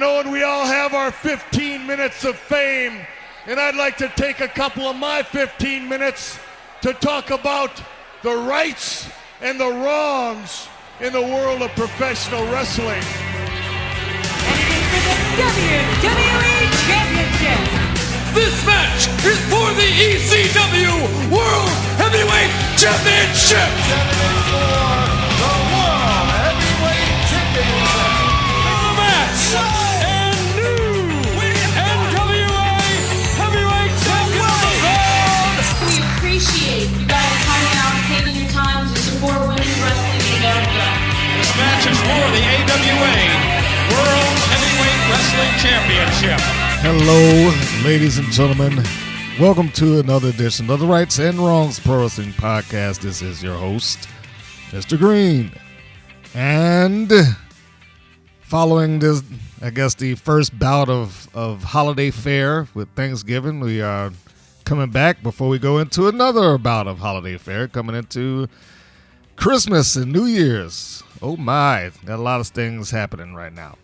know, and we all have our 15 minutes of fame, and I'd like to take a couple of my 15 minutes to talk about the rights and the wrongs in the world of professional wrestling. And it is for the WWE Championship. This match is for the ECW World Heavyweight Championship. For the World Heavyweight Championship. The match and new NWA Heavyweight Champion. We appreciate you guys coming out and taking your time to support women's wrestling in America. This match is for the AWA World Heavyweight Wrestling Championship. Hello, ladies and gentlemen. Welcome to another edition of the Rights and Wrongs Pro Wrestling Podcast. This is your host, Mr. Green. And following this, I guess, the first bout of holiday fare with Thanksgiving, we are coming back before we go into another bout of holiday fare, coming into Christmas and New Year's. Oh my, got a lot of things happening right now.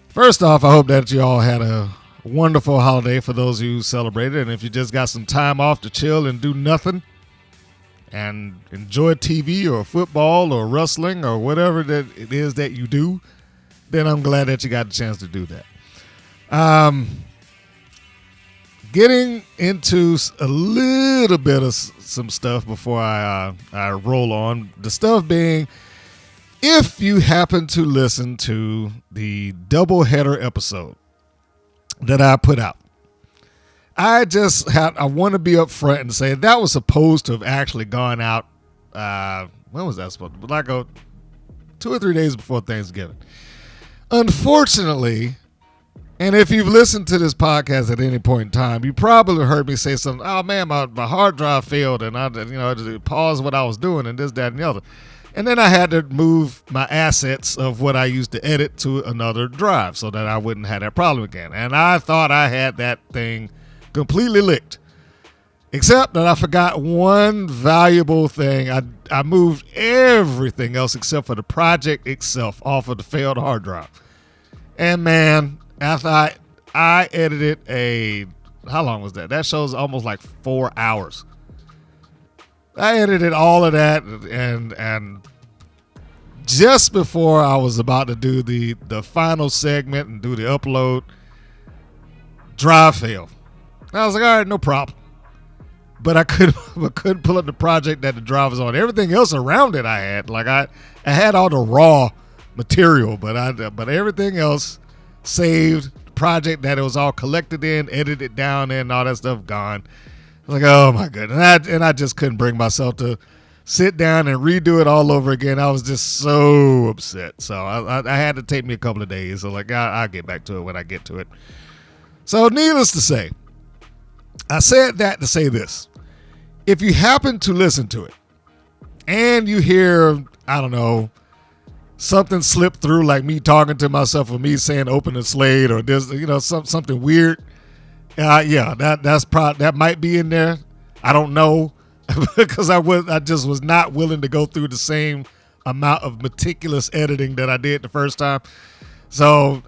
First off, I hope that you all had a wonderful holiday for those who celebrated. And if you just got some time off to chill and do nothing and enjoy TV or football or wrestling or whatever that it is that you do, then I'm glad that you got a chance to do that. Getting into a little bit of some stuff before I roll on. The stuff being, if you happen to listen to the doubleheader episode that I put out, I want to be up front and say that was supposed to have actually gone out. When was that supposed to be? Like 2 or 3 days before Thanksgiving. Unfortunately, and if you've listened to this podcast at any point in time, you probably heard me say something. Oh man, my hard drive failed, and I just paused what I was doing and this, that, and the other. And then I had to move my assets of what I used to edit to another drive so that I wouldn't have that problem again. And I thought I had that thing completely licked, except that I forgot one valuable thing. I moved everything else except for the project itself off of the failed hard drive. And man, after I edited how long was that? That show's almost like 4 hours. I edited all of that, and just before I was about to do the final segment and do the upload, drive failed. I was like, all right, no problem. But I couldn't pull up the project that the drive was on. Everything else around it I had. Like I had all the raw material, but everything else saved, the project that it was all collected in, edited down in, all that stuff gone. Like, oh my goodness. And I just couldn't bring myself to sit down and redo it all over again. I was just so upset. So I had to take me a couple of days. So like, I'll get back to it when I get to it. So needless to say, I said that to say this. If you happen to listen to it and you hear, I don't know, something slip through, like me talking to myself or me saying open the slate or this, something weird. That might be in there. I don't know because I just was not willing to go through the same amount of meticulous editing that I did the first time. So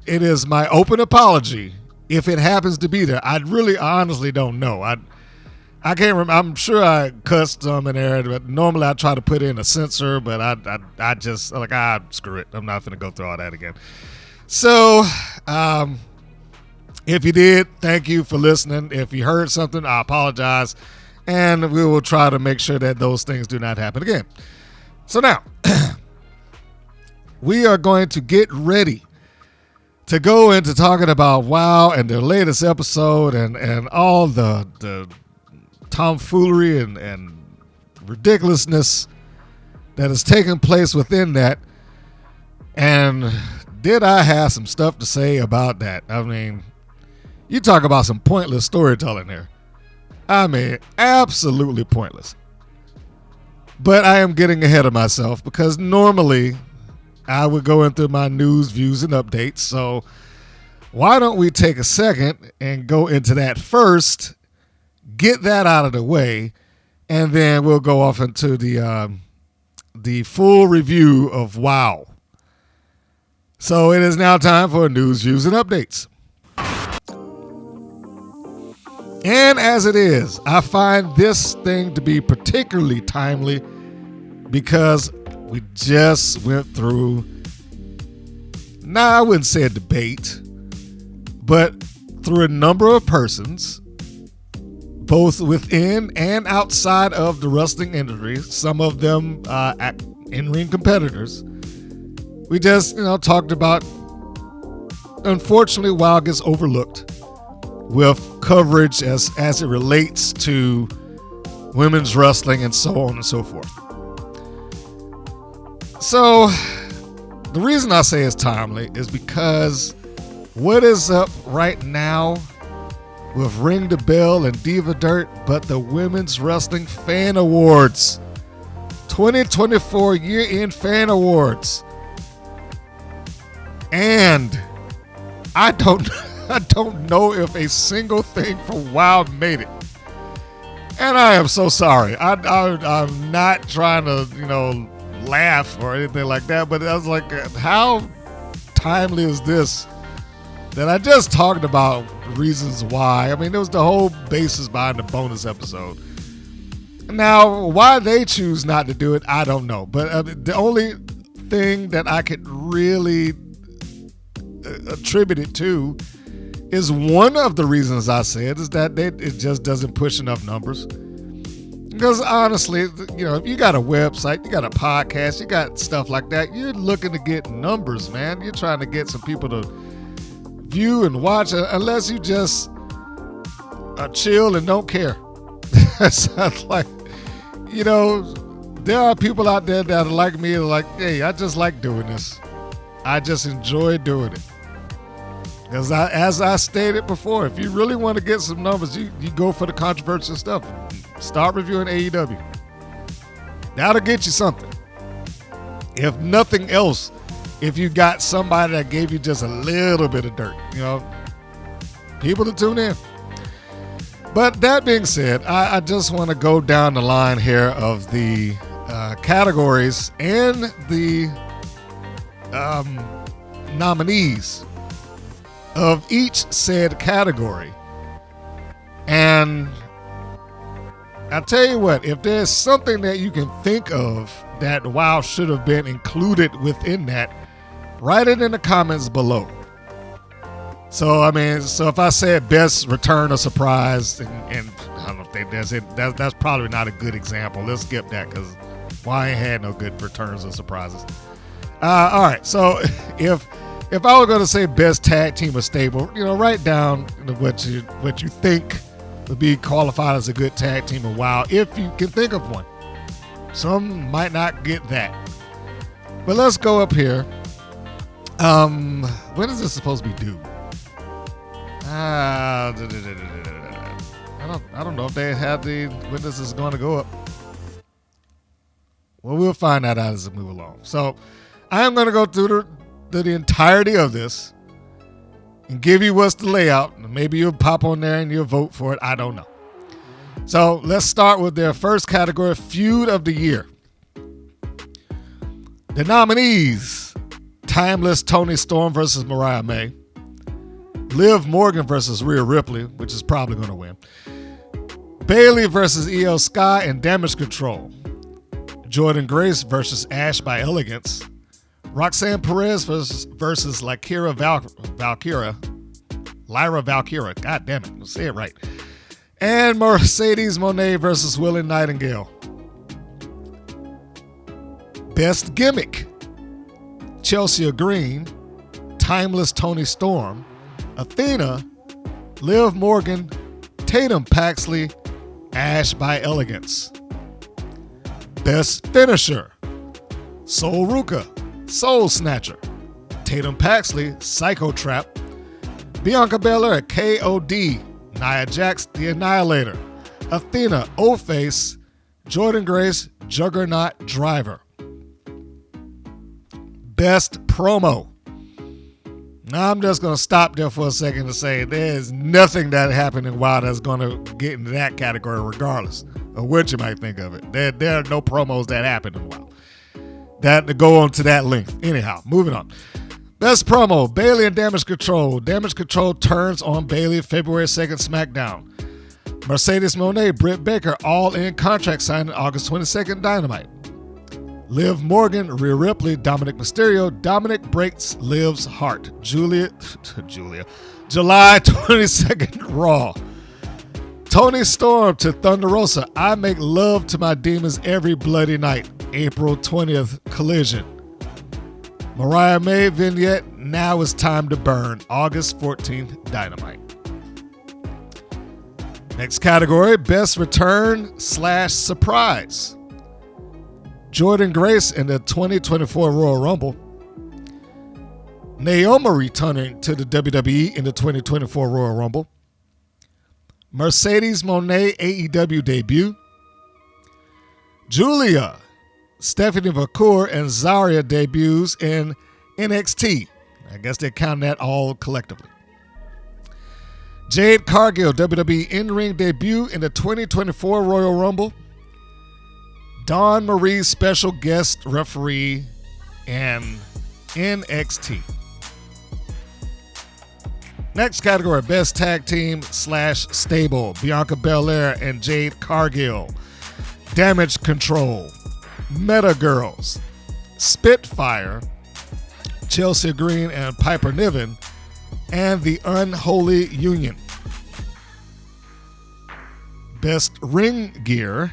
it is my open apology if it happens to be there. I really honestly don't know. I can't remember. I'm sure I cussed some in there, but normally I try to put in a censor, but I just screw it. I'm not going to go through all that again. So, if you did, thank you for listening. If you heard something, I apologize. And we will try to make sure that those things do not happen again. So now, we are going to get ready to go into talking about WoW and the latest episode and all the tomfoolery and ridiculousness that has taken place within that. And did I have some stuff to say about that? I mean, you talk about some pointless storytelling here. I mean, absolutely pointless. But I am getting ahead of myself because normally I would go into my news, views, and updates. So why don't we take a second and go into that first, get that out of the way, and then we'll go off into the full review of WoW. So it is now time for news, views, and updates. And as it is, I find this thing to be particularly timely because we just went through, I wouldn't say a debate, but through a number of persons, both within and outside of the wrestling industry, some of them in-ring competitors. We just, talked about, unfortunately, WoW gets overlooked with coverage as it relates to women's wrestling and so on and so forth. So the reason I say it's timely is because what is up right now with Ring the Bell and Diva Dirt but the Women's Wrestling Fan Awards. 2024 Year-End Fan Awards. And I don't know if a single thing from WoW made it. And I am so sorry. I'm not trying to, laugh or anything like that, but I was like, how timely is this? That I just talked about reasons why. I mean, it was the whole basis behind the bonus episode. Now, why they choose not to do it, I don't know. But the only thing that I could really attribute it to is one of the reasons I said is that it just doesn't push enough numbers. Because honestly, if you got a website, you got a podcast, you got stuff like that, you're looking to get numbers, man. You're trying to get some people to view and watch, unless you just chill and don't care. Sounds like, there are people out there that are like me, like, hey, I just like doing this. I just enjoy doing it. Because as I stated before, if you really want to get some numbers, you go for the controversial stuff. Start reviewing AEW. That'll get you something. If nothing else, if you got somebody that gave you just a little bit of dirt, people to tune in. But that being said, I just want to go down the line here of the categories and the nominees of each said category. And I'll tell you what, if there's something that you can think of that WoW should have been included within that, write it in the comments below. So if I said best return or surprise, and I don't think that's probably not a good example. Let's skip that because I ain't had no good returns or surprises. All right, so if I were going to say best tag team or stable, write down what you think would be qualified as a good tag team of WoW, if you can think of one. Some might not get that. But let's go up here. When is this supposed to be due? I don't know if they have when this is going to go up. Well, we'll find that out as we move along. So I am going to go through the entirety of this and give you what's the layout. Maybe you'll pop on there and you'll vote for it. I don't know. So let's start with their first category, Feud of the Year. The nominees: Timeless Toni Storm versus Mariah May, Liv Morgan versus Rhea Ripley, which is probably going to win, Bayley versus Io Sky and Damage Control, Jordynne Grace versus Ash by Elegance, Roxanne Perez versus Lyra Valkyria. God damn it, let's say it right. And Mercedes Moné versus Willie Nightingale. Best Gimmick: Chelsea Green, Timeless Toni Storm, Athena, Liv Morgan, Tatum Paxley, Ash by Elegance. Best Finisher: Soul Ruka, Soul Snatcher, Tatum Paxley, Psycho Trap, Bianca Belair, KOD, Nia Jax, The Annihilator, Athena, O-Face, Jordynne Grace, Juggernaut Driver. Best Promo: now I'm just going to stop there for a second to say there's nothing that happened in WoW that's going to get into that category regardless of what you might think of it. There are no promos that happen in WoW that go on to that length. Anyhow, moving on. Best promo, Bayley and Damage Control. Damage Control turns on Bayley February 2nd SmackDown. Mercedes Moné, Britt Baker, all-in contract signing August 22nd Dynamite. Liv Morgan, Rhea Ripley, Dominic Mysterio. Dominic breaks Liv's heart. July 22nd Raw. Tony Storm to Thunder Rosa. I make love to my demons every bloody night. April 20th Collision. Mariah May vignette, Now It's Time to Burn. August 14th Dynamite. Next category, Best Return / Surprise. Jordan Grace in the 2024 Royal Rumble. Naomi returning to the WWE in the 2024 Royal Rumble. Mercedes Moné AEW debut. Julia, Stephanie McCool, and Zarya debuts in NXT. I guess they count that all collectively. Jade Cargill, WWE in-ring debut in the 2024 Royal Rumble. Dawn Marie, special guest referee in NXT. Next category, Best Tag Team / Stable. Bianca Belair and Jade Cargill. Damage Control. Meta Girls. Spitfire. Chelsea Green and Piper Niven. And the Unholy Union. Best Ring Gear.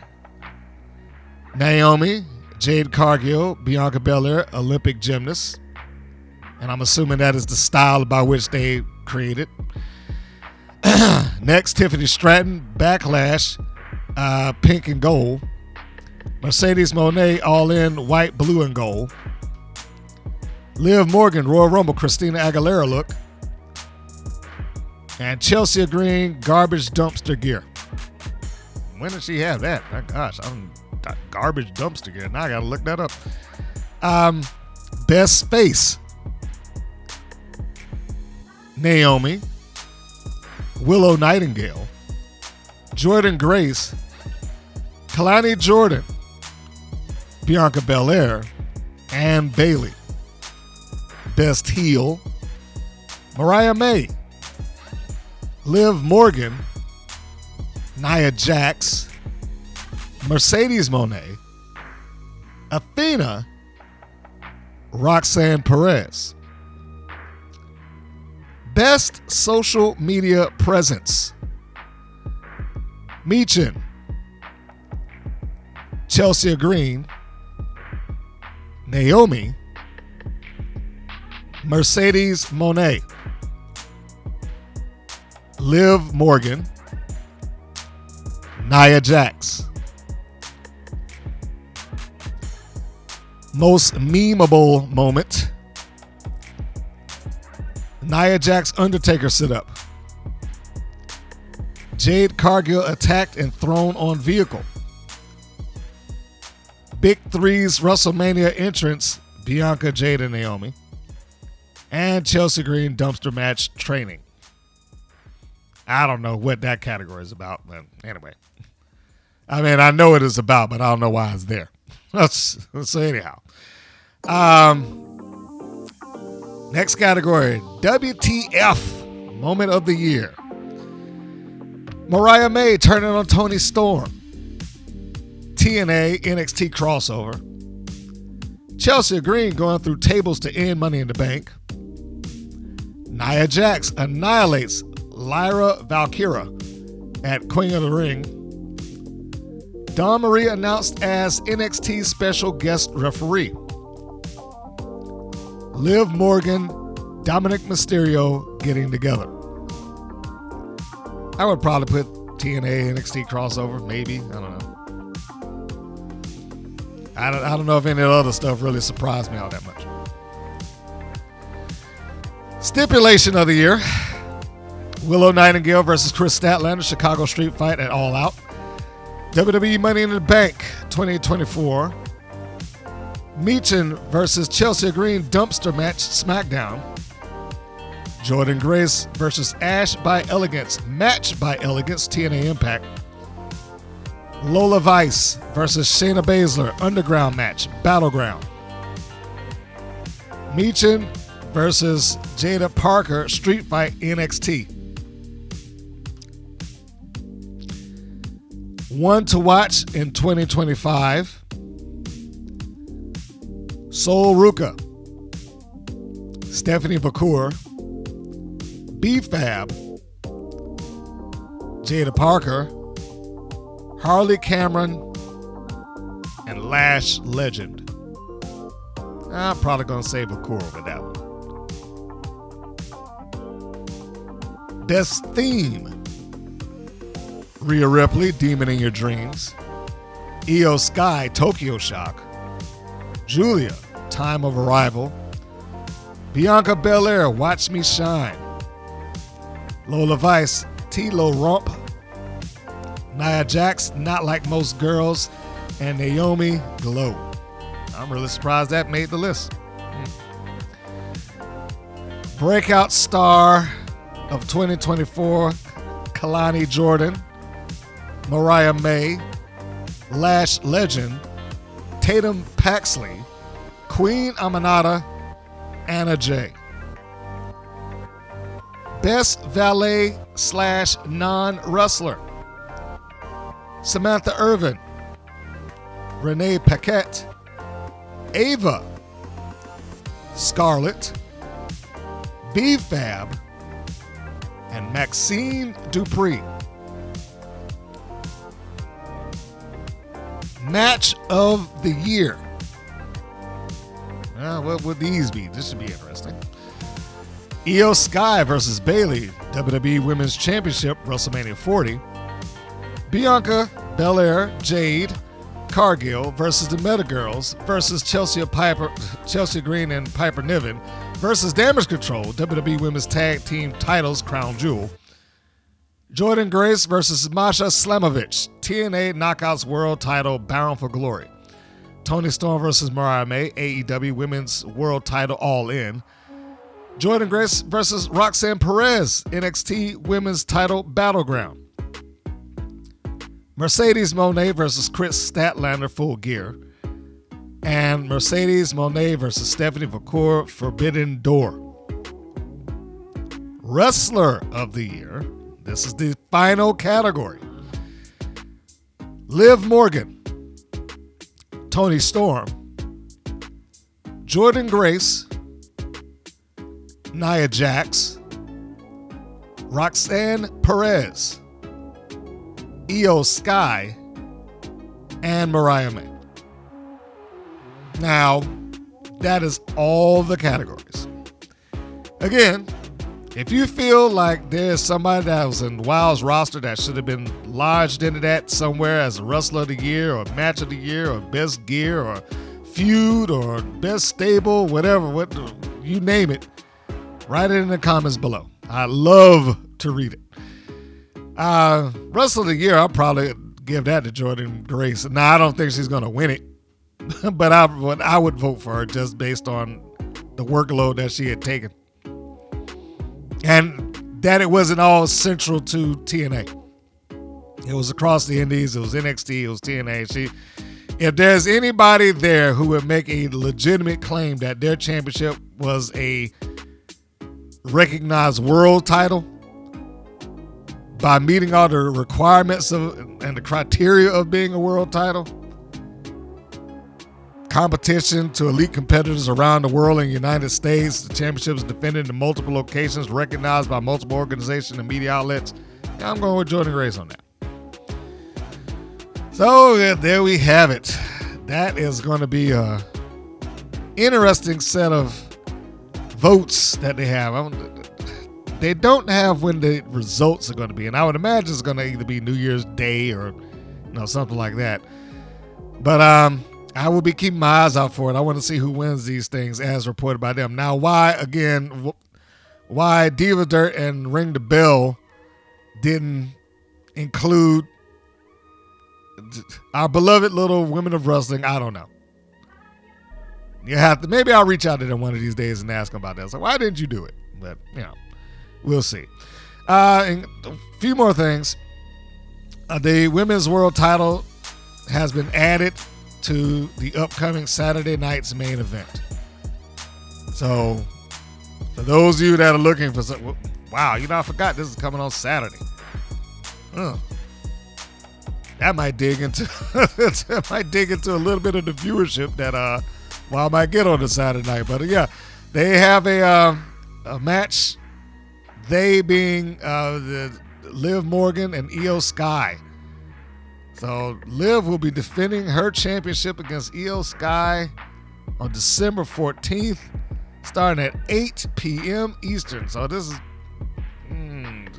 Naomi, Jade Cargill, Bianca Belair, Olympic gymnasts. And I'm assuming that is the style by which they created. Next, Tiffany Stratton, Backlash, pink and gold. Mercedes Moné, all in white, blue, and gold. Liv Morgan, Royal Rumble, Christina Aguilera look. And Chelsea Green, garbage dumpster gear. When did she have that? My gosh, garbage dumpster gear. Now I gotta look that up. Best face. Naomi, Willow Nightingale, Jordan Grace, Kalani Jordan, Bianca Belair, and Bayley. Best heel, Mariah May, Liv Morgan, Nia Jax, Mercedes Moné, Athena, Roxanne Perez. Best social media presence, Michin, Chelsea Green, Naomi, Mercedes Moné, Liv Morgan, Nia Jax. Most memeable moment, Nia Jax Undertaker sit-up. Jade Cargill attacked and thrown on vehicle. Big Three's WrestleMania entrance, Bianca, Jade, and Naomi. And Chelsea Green dumpster match training. I don't know what that category is about, but anyway. I mean, I know it is about, but I don't know why it's there. So anyhow. Next category, WTF Moment of the Year. Mariah May turning on Toni Storm. TNA NXT crossover. Chelsea Green going through tables to end Money in the Bank. Nia Jax annihilates Lyra Valkyria at Queen of the Ring. Dawn Marie announced as NXT special guest referee. Liv Morgan, Dominic Mysterio getting together. I would probably put TNA NXT crossover, maybe. I don't know. I don't know if any of the other stuff really surprised me all that much. Stipulation of the year. Willow Nightingale versus Chris Statlander, Chicago Street Fight at All Out. WWE Money in the Bank 2024. Michin versus Chelsea Green dumpster match SmackDown. Jordan Grace versus Ash by Elegance match by Elegance TNA Impact. Lola Vice versus Shayna Baszler underground match Battleground. Michin versus Jada Parker, Street Fight NXT. One to watch in 2025. Sol Ruka, Stephanie Vacour, B-Fab, Jada Parker, Harley Cameron, and Lash Legend. I'm probably going to say Vacour with that one. Best theme. Rhea Ripley, Demon in Your Dreams. Io Sky, Tokyo Shock. Julia, Time of Arrival. Bianca Belair, Watch Me Shine. Lola Vice, T-Lo Rump. Nia Jax, Not Like Most Girls. And Naomi Glow. I'm really surprised that made the list. Breakout star of 2024, Kalani Jordan. Mariah May, Lash Legend, Tatum Paxley, Queen Aminata, Anna Jay. Best Valet / Non-Wrestler, Samantha Irvin, Renee Paquette, Ava, Scarlett, B-Fab, and Maxine Dupree. Match of the year. What would these be? This should be interesting. Io Sky versus Bayley, WWE Women's Championship, WrestleMania 40. Bianca Belair, Jade Cargill versus the Meta Girls versus Chelsea Green and Piper Niven versus Damage Control, WWE Women's Tag Team Titles, Crown Jewel. Jordan Grace versus Masha Slamovich, TNA Knockouts World Title, Bound for Glory. Toni Storm versus Mariah May, AEW Women's World Title, All In. Jordan Grace versus Roxanne Perez, NXT Women's Title, Battleground. Mercedes Moné versus Chris Statlander, Full Gear. And Mercedes Moné versus Stephanie Vacour, Forbidden Door. Wrestler of the Year. This is the final category. Liv Morgan, Toni Storm, Jordan Grace, Nia Jax, Roxanne Perez, Io Sky, and Mariah May. Now, that is all the categories. Again, if you feel like there's somebody that was in Wild's roster that should have been lodged into that somewhere as a Wrestler of the Year or Match of the Year or Best Gear or Feud or Best Stable, whatever, you name it, write it in the comments below. I love to read it. Wrestler of the Year, I'll probably give that to Jordan Grace. Now, I don't think she's going to win it, but I would vote for her just based on the workload that she had taken. And that it wasn't all central to TNA. It was across the Indies. It was NXT. It was TNA. If there's anybody there who would make a legitimate claim that their championship was a recognized world title by meeting all the requirements and the criteria of being a world title, competition to elite competitors around the world in the United States, the championship is defended in multiple locations, recognized by multiple organizations and media outlets, I'm going with Jordan Grace on that. So there we have it. That is going to be a interesting set of votes that they have. They don't have when the results are going to be, and I would imagine it's going to either be New Year's Day or something like that. But I will be keeping my eyes out for it. I want to see who wins these things as reported by them. Now, why Diva Dirt and Ring the Bell didn't include our beloved little women of wrestling, I don't know. Maybe I'll reach out to them one of these days and ask them about that. So why didn't you do it? But, we'll see. And a few more things. The Women's World Title has been added to the upcoming Saturday night's main event. So For those of you that are looking for some, wow, I forgot this is coming on Saturday. That might dig into a little bit of the viewership that I might get on the Saturday night. But yeah, they have a match. They being Liv Morgan and Io Sky. So Liv will be defending her championship against Io Sky on December 14th, starting at 8 p.m. Eastern. So this is,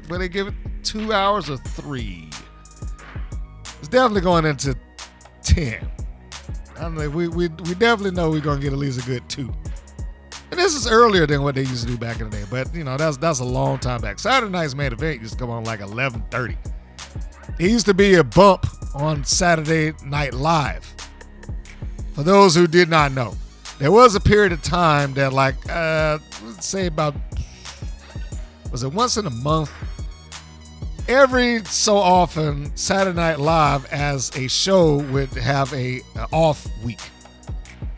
will they give it 2 hours or 3? It's definitely going into 10. I mean, we definitely know we're going to get at least a good 2. And this is earlier than what they used to do back in the day. But, that's a long time back. Saturday night's main event used to come on like 11:30. It used to be a bump on Saturday Night Live. For those who did not know, there was a period of time that let's say about, was it once in a month? Every so often, Saturday Night Live as a show would have a off week.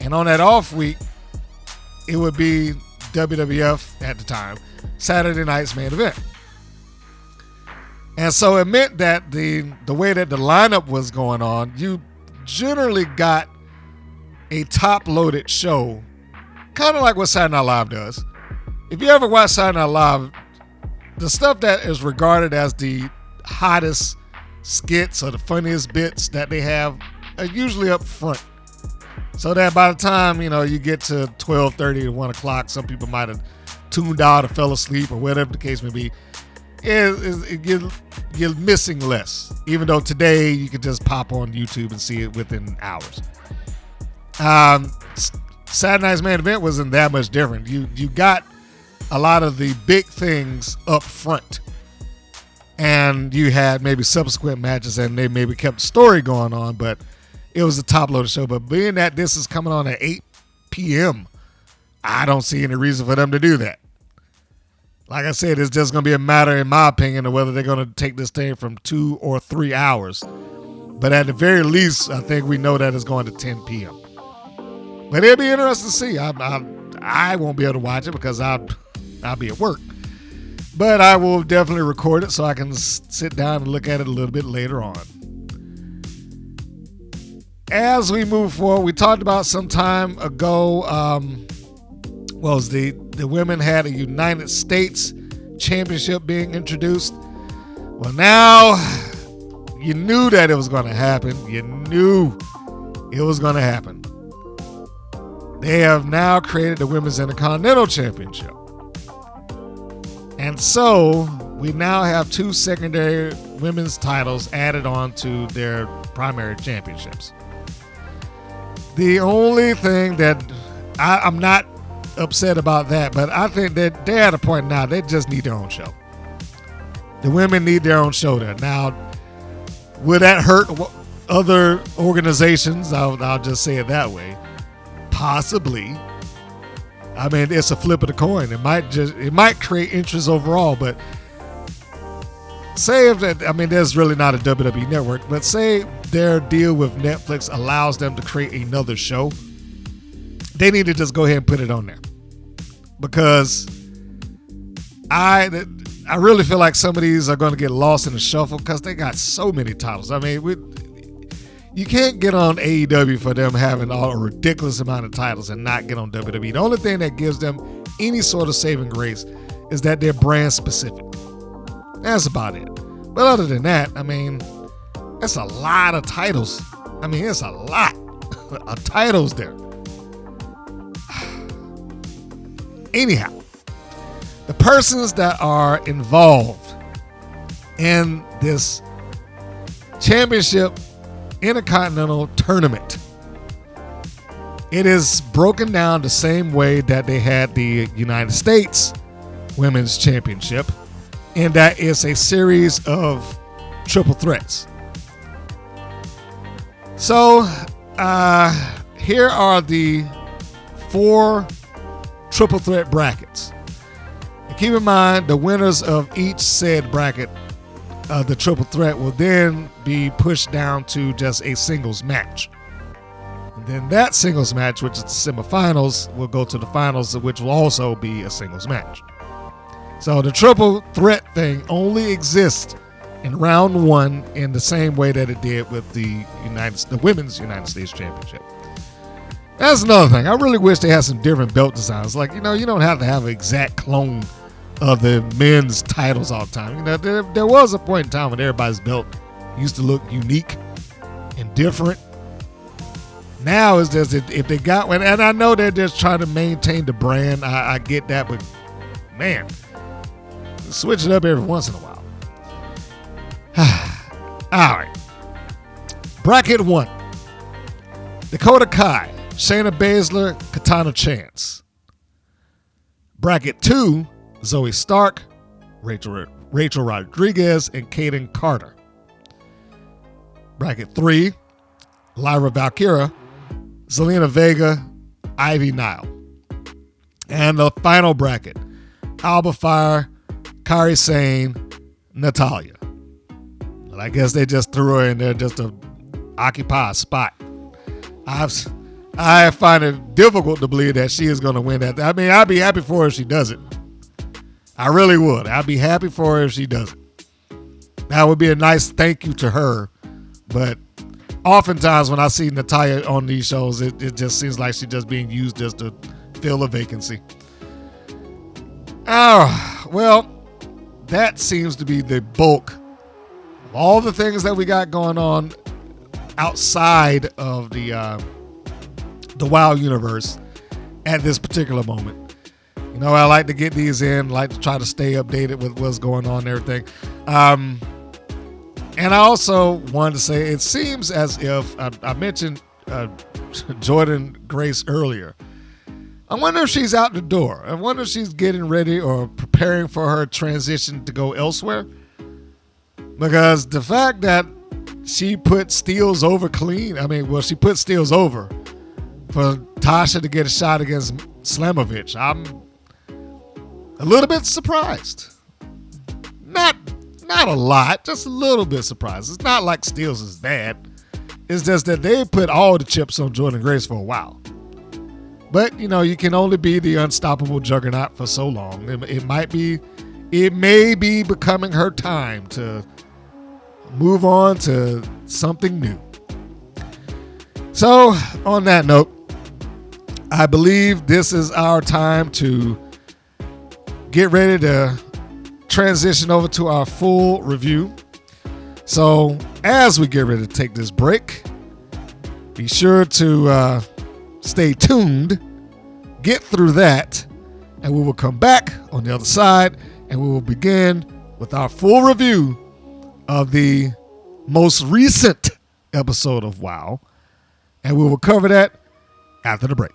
And on that off week, it would be WWF at the time, Saturday night's main event. And so it meant that the way that the lineup was going on, you generally got a top-loaded show, kind of like what Saturday Night Live does. If you ever watch Saturday Night Live, the stuff that is regarded as the hottest skits or the funniest bits that they have are usually up front. So that by the time, you get to 12:30 or 1 o'clock, some people might have tuned out or fell asleep or whatever the case may be. You're missing less. Even though today you can just pop on YouTube and see it within hours. Saturday night's main event wasn't that much different. You got a lot of the big things up front. And you had maybe subsequent matches and they maybe kept the story going on, but it was a top-loaded show. But being that this is coming on at 8 p.m., I don't see any reason for them to do that. Like I said, it's just going to be a matter, in my opinion, of whether they're going to take this thing from 2 or 3 hours. But at the very least, I think we know that it's going to 10 p.m. But it'll be interesting to see. I won't be able to watch it because I'll be at work. But I will definitely record it so I can sit down and look at it a little bit later on. As we move forward, we talked about some time ago, the women had a United States Championship being introduced. Well, now you knew that it was going to happen. You knew it was going to happen. They have now created the Women's Intercontinental Championship. And so we now have 2 secondary women's titles added on to their primary championships. The only thing that I'm not upset about that, but I think that they're at a point now they just need their own show. The women need their own show there. Now, will that hurt other organizations? I'll just say it that way. Possibly. I mean, it's a flip of the coin. It might create interest overall, but say if that, there's really not a WWE network, but say their deal with Netflix allows them to create another show, they need to just go ahead and put it on there. Because I really feel like some of these are going to get lost in the shuffle because they got so many titles. You can't get on AEW for them having a ridiculous amount of titles and not get on WWE. The only thing that gives them any sort of saving grace is that they're brand specific. That's about it. But other than that, it's a lot of titles. It's a lot of titles there. Anyhow, the persons that are involved in this championship Intercontinental tournament, it is broken down the same way that they had the United States Women's Championship, and that is a series of triple threats. So here are the 4 triple threat brackets. And keep in mind, the winners of each said bracket, the triple threat, will then be pushed down to just a singles match. then that singles match, which is the semifinals, will go to the finals, which will also be a singles match. So the triple threat thing only exists in round 1 in the same way that it did with the Women's United States Championship. That's another thing. I really wish they had some different belt designs. Like, you don't have to have an exact clone of the men's titles all the time. There was a point in time when everybody's belt used to look unique and different. Now it's just if they got one, and I know they're just trying to maintain the brand. I get that, but man, switch it up every once in a while. All right. Bracket 1. Dakota Kai, Shayna Baszler, Katana Chance. Bracket 2. Zoe Stark, Rachel Rodriguez, and Kaden Carter. Bracket 3. Lyra Valkyria, Zelina Vega, Ivy Nile. And the final bracket. Alba Fire, Kairi Sane, Natalya. But I guess they just threw her in there just to occupy a spot. I find it difficult to believe that she is going to win that. I mean, I'd be happy for her if she does it. I really would. I'd be happy for her if she does it. That would be a nice thank you to her. But oftentimes when I see Natalya on these shows, it just seems like she's just being used just to fill a vacancy. Well, that seems to be the bulk of all the things that we got going on outside of the WoW universe at this particular moment. I like to get these in, like to try to stay updated with what's going on and everything. And I also wanted to say, it seems as if, I mentioned Jordan Grace earlier. I wonder if she's out the door. I wonder if she's getting ready or preparing for her transition to go elsewhere. Because the fact that she put Steels over clean, she put Steels over for Tasha to get a shot against Slamovich. I'm a little bit surprised. Not a lot, just a little bit surprised. It's not like Steels is bad. It's just that they put all the chips on Jordan Grace for a while. But, you can only be the unstoppable juggernaut for so long. It may be becoming her time to move on to something new. So, on that note, I believe this is our time to get ready to transition over to our full review. So, as we get ready to take this break, be sure to stay tuned, get through that, and we will come back on the other side, and we will begin with our full review of the most recent episode of WoW, and we will cover that after the break.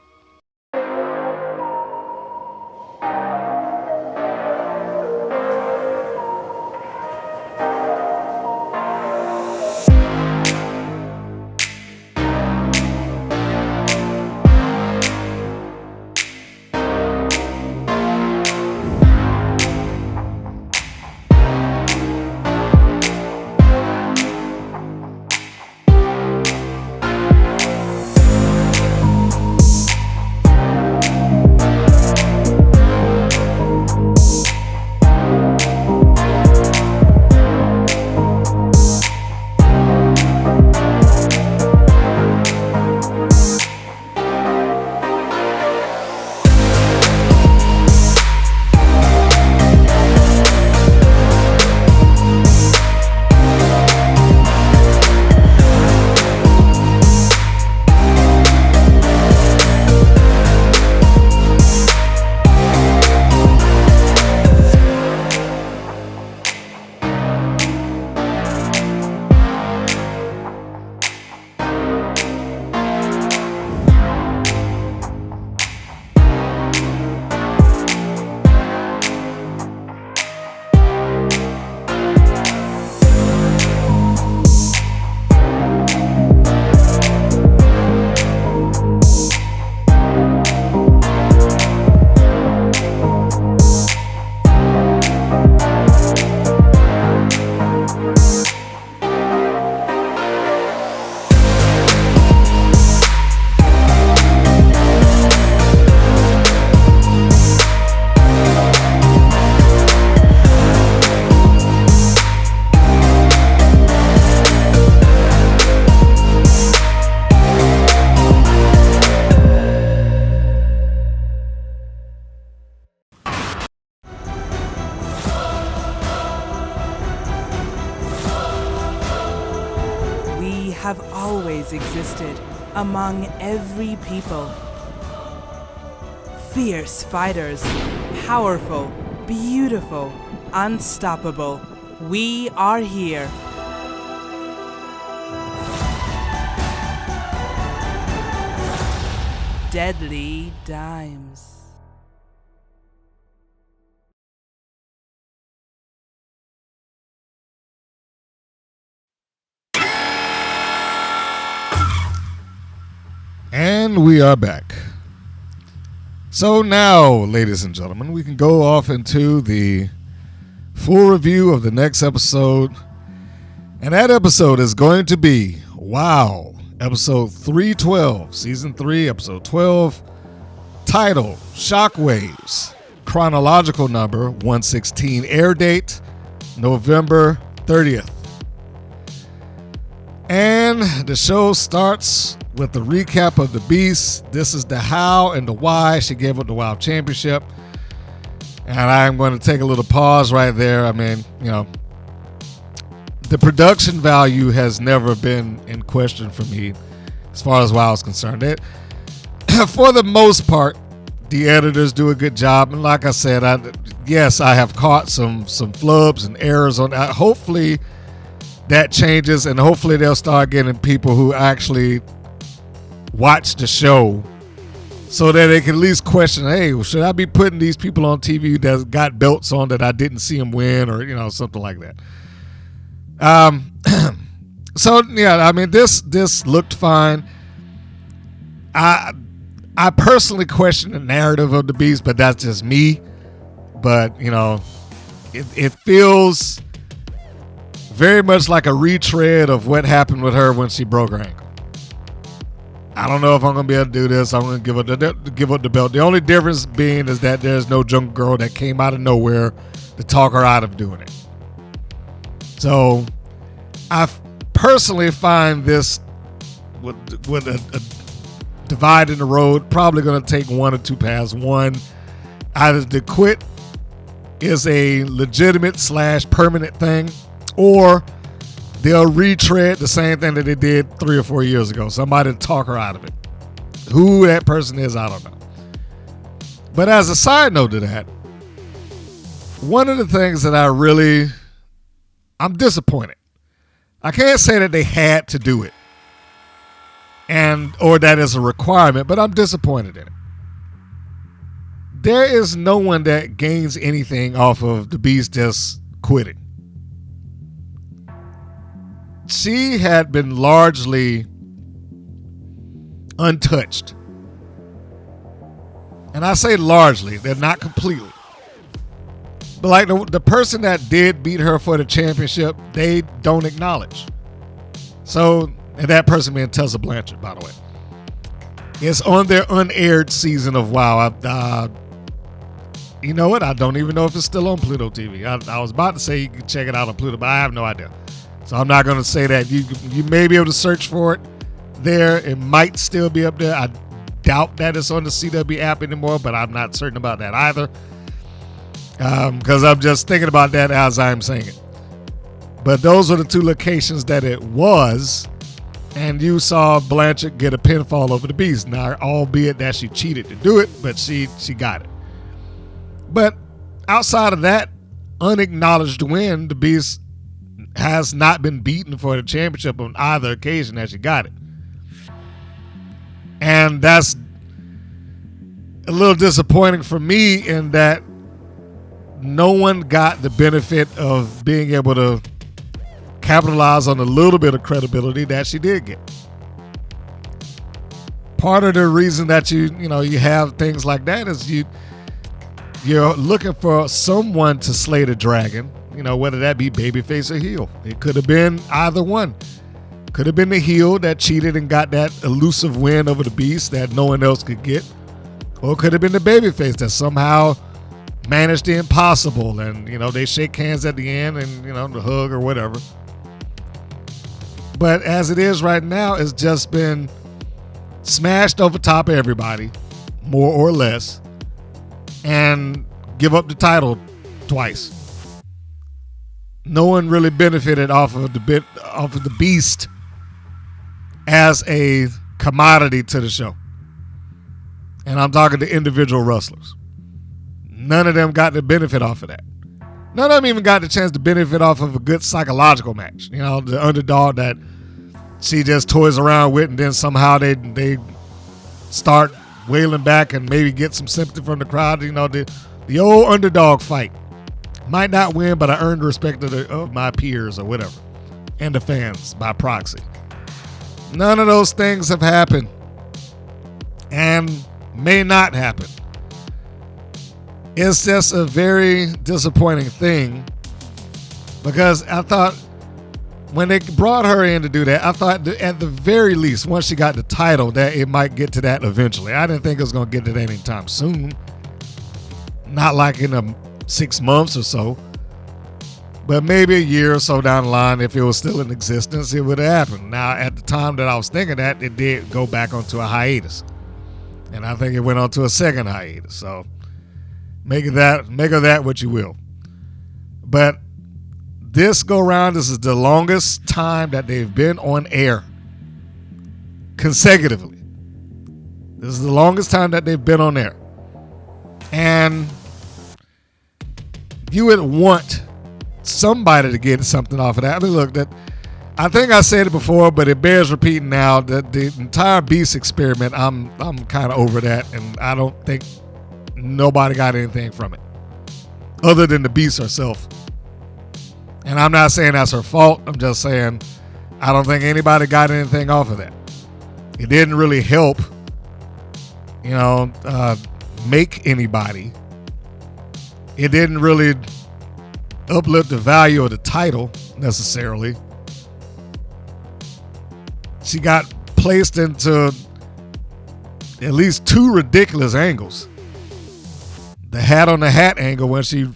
have always existed among every people. Fierce fighters, powerful, beautiful, unstoppable. We are here. Deadly Dimes. And we are back. So now, ladies and gentlemen, we can go off into the full review of the next episode. And that episode is going to be, wow, episode 312, season 3, episode 12, title, Shockwaves, chronological number 116, air date, November 30th. And the show starts with the recap of the Beast. This is the how and the why she gave up the Wild Championship. And I'm going to take a little pause right there. I mean, you know, the production value has never been in question for me as far as Wild is concerned. For the most part, the editors do a good job. And like I said, I have caught some flubs and errors on that. Hopefully that changes, and hopefully they'll start getting people who actually watch the show so that they can at least question, hey, should I be putting these people on TV that got belts on that I didn't see them win, or, you know, something like that. So yeah, I mean, this looked fine. I personally question the narrative of the Beast, but that's just me. But, you know, it feels very much like a retread of what happened with her when she broke her ankle. I don't know if I'm going to be able to do this. I'm going to give up the belt. The only difference being is that there's no Jungle Girl that came out of nowhere to talk her out of doing it. So I personally find this with a divide in the road probably going to take one or two paths. One, either the quit is a legitimate / permanent thing, or they'll retread the same thing that they did 3 or 4 years ago. Somebody to talk her out of it. Who that person is, I don't know. But as a side note to that, one of the things that I'm disappointed. I can't say that they had to do it, or that is a requirement, but I'm disappointed in it. There is no one that gains anything off of the Beast just quitting. She had been largely untouched. And I say largely, they're not completely. But like the person that did beat her for the championship, they don't acknowledge. So, and that person being Tessa Blanchard, by the way. It's on their unaired season of WoW. You know what? I don't even know if it's still on Pluto TV. I was about to say you can check it out on Pluto, but I have no idea. So I'm not going to say that. You may be able to search for it there. It might still be up there. I doubt that it's on the CW app anymore, but I'm not certain about that either. Because I'm just thinking about that as I'm saying it. But those are the two locations that it was. And you saw Blanchard get a pinfall over the Beast. Now, albeit that she cheated to do it, but she got it. But outside of that unacknowledged win, the Beast has not been beaten for the championship on either occasion that she got it. And that's a little disappointing for me in that no one got the benefit of being able to capitalize on a little bit of credibility that she did get. Part of the reason that you have things like that is you're looking for someone to slay the dragon, whether that be babyface or heel. It could have been either one. Could have been the heel that cheated and got that elusive win over the Beast that no one else could get. Or it could have been the babyface that somehow managed the impossible and, they shake hands at the end and, the hug or whatever. But as it is right now, it's just been smashed over top of everybody, more or less, and give up the title twice. No one really benefited off of the Beast as a commodity to the show. And I'm talking to individual wrestlers. None of them got the benefit off of that. None of them even got the chance to benefit off of a good psychological match. You know, the underdog that she just toys around with, and then somehow they start wailing back and maybe get some sympathy from the crowd. You know, the old underdog fight. Might not win, but I earned the respect of my peers or whatever, and the fans by proxy. None of those things have happened and may not happen. It's just a very disappointing thing, because I thought when they brought her in to do that, I thought that at the very least, once she got the title, that it might get to that eventually. I didn't think it was going to get to that anytime soon. Not like in 6 months or so. But maybe a year or so down the line, if it was still in existence, it would have happened. Now, at the time that I was thinking that, it did go back onto a hiatus. And I think it went on to a second hiatus. So make of that what you will. But this go round, this is the longest time that they've been on air consecutively. This is the longest time that they've been on air. And you would want somebody to get something off of that. I mean, look, I think I said it before, but it bears repeating now, that the entire Beast experiment, I'm kind of over that, and I don't think nobody got anything from it other than the Beast herself. And I'm not saying that's her fault. I'm just saying I don't think anybody got anything off of that. It didn't really help, make anybody. It didn't really uplift the value of the title necessarily. She got placed into at least 2 ridiculous angles. The hat on the hat angle, when she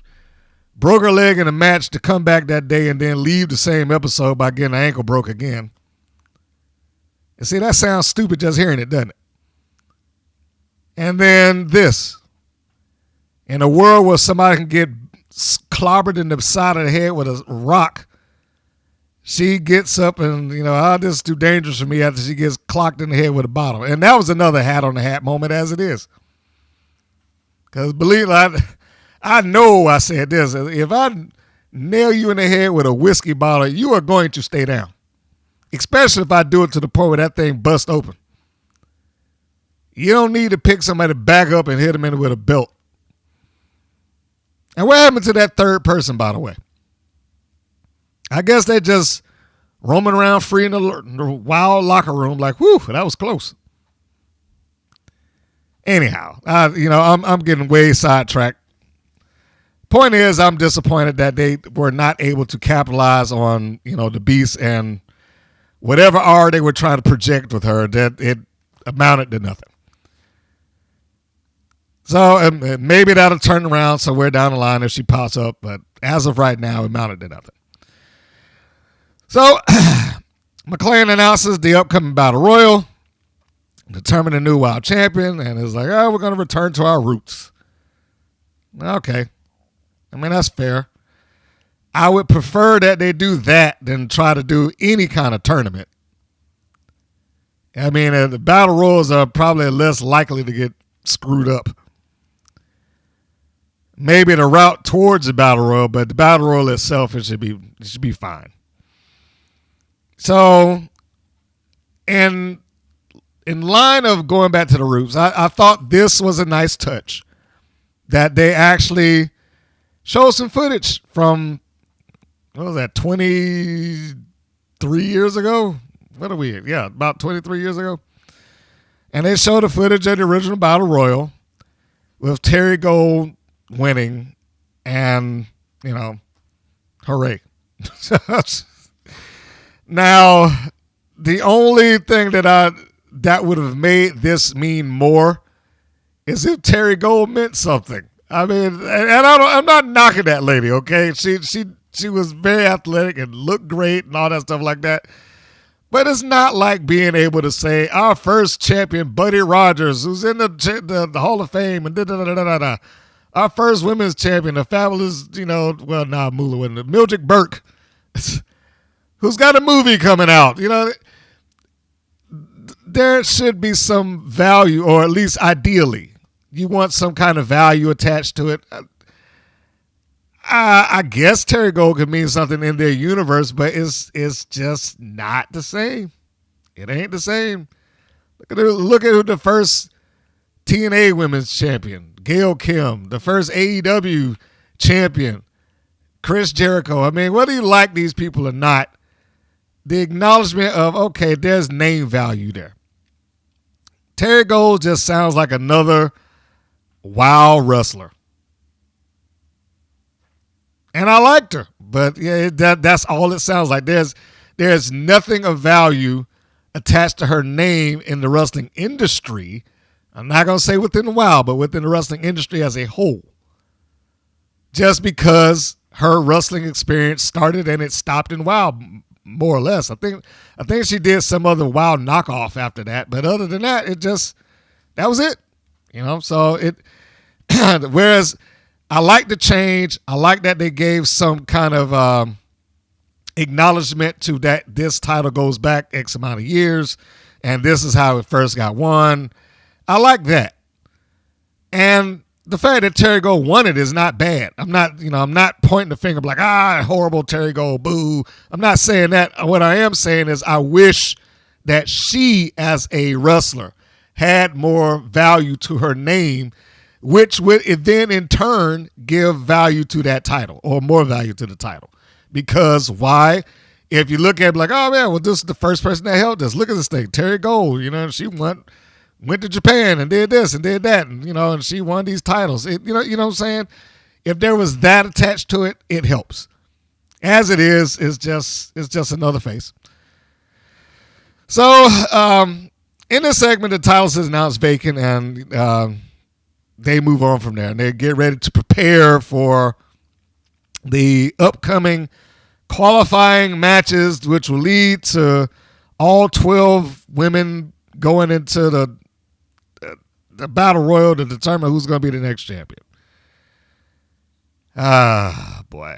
broke her leg in a match to come back that day and then leave the same episode by getting her ankle broke again. And see, that sounds stupid just hearing it, doesn't it? And then this. In a world where somebody can get clobbered in the side of the head with a rock, she gets up and, this is too dangerous for me after she gets clocked in the head with a bottle. And that was another hat on the hat moment as it is. Because believe it, I know I said this. If I nail you in the head with a whiskey bottle, you are going to stay down. Especially if I do it to the point where that thing busts open. You don't need to pick somebody back up and hit them in it with a belt. And what happened to that third person, by the way? I guess they just roaming around free in the wild locker room like, whew, that was close. Anyhow, I'm getting way sidetracked. Point is, I'm disappointed that they were not able to capitalize on, the Beast and whatever art they were trying to project with her, that it amounted to nothing. So maybe that'll turn around somewhere down the line if she pops up, but as of right now, it amounted to nothing. So McLean announces the upcoming Battle Royal, determine a new Wild Champion, and is like, we're going to return to our roots. Okay. I mean, that's fair. I would prefer that they do that than try to do any kind of tournament. I mean, the Battle Royals are probably less likely to get screwed up. Maybe the route towards the Battle Royal, but the Battle Royal itself, it should be fine. So, in line of going back to the roots, I thought this was a nice touch. That they actually showed some footage from, what was that, 23 years ago? What are we? Yeah, about 23 years ago. And they showed the footage of the original Battle Royal with Terry Gold winning, and hooray. Now, the only thing that would have made this mean more is if Terry Gold meant something. I mean, and I'm not knocking that lady, okay? She was very athletic and looked great and all that stuff like that. But it's not like being able to say our first champion, Buddy Rogers, who's in the Hall of Fame, and da-da-da-da-da-da. Our first women's champion, the fabulous, Moolah wasn't, Mildred Burke, who's got a movie coming out. there should be some value, or at least ideally, you want some kind of value attached to it. I guess Terry Gold could mean something in their universe, but it's just not the same. It ain't the same. Look at who the first TNA Women's Champion, Gail Kim, the first AEW champion, Chris Jericho. I mean, whether you like these people or not, the acknowledgement of, okay, there's name value there. Terry Gold just sounds like another wild wrestler. And I liked her, but yeah, that's all it sounds like. There's nothing of value attached to her name in the wrestling industry. I'm not going to say within the WoW, but within the wrestling industry as a whole. Just because her wrestling experience started and it stopped in WoW, more or less. I think she did some other WoW knockoff after that, but other than that, that was it. So it. Whereas I like the change. I like that they gave some kind of acknowledgement to that this title goes back X amount of years, and this is how it first got won. I like that. And the fact that Terry Gold won it is not bad. I'm not pointing the finger like, horrible Terry Gold, boo. I'm not saying that. What I am saying is I wish that she, as a wrestler, had more value to her name, which would then in turn give value to that title, or more value to the title. Because why? If you look at it like, oh man, well, this is the first person that helped us. Look at this thing, Terry Gold. She went to Japan and did this and did that, and she won these titles. You know what I'm saying? If there was that attached to it, it helps. As it is, it's just another face. So in this segment, the title says now it's vacant, and they move on from there, and they get ready to prepare for the upcoming qualifying matches, which will lead to all 12 women going into the battle royal to determine who's going to be the next champion. Boy.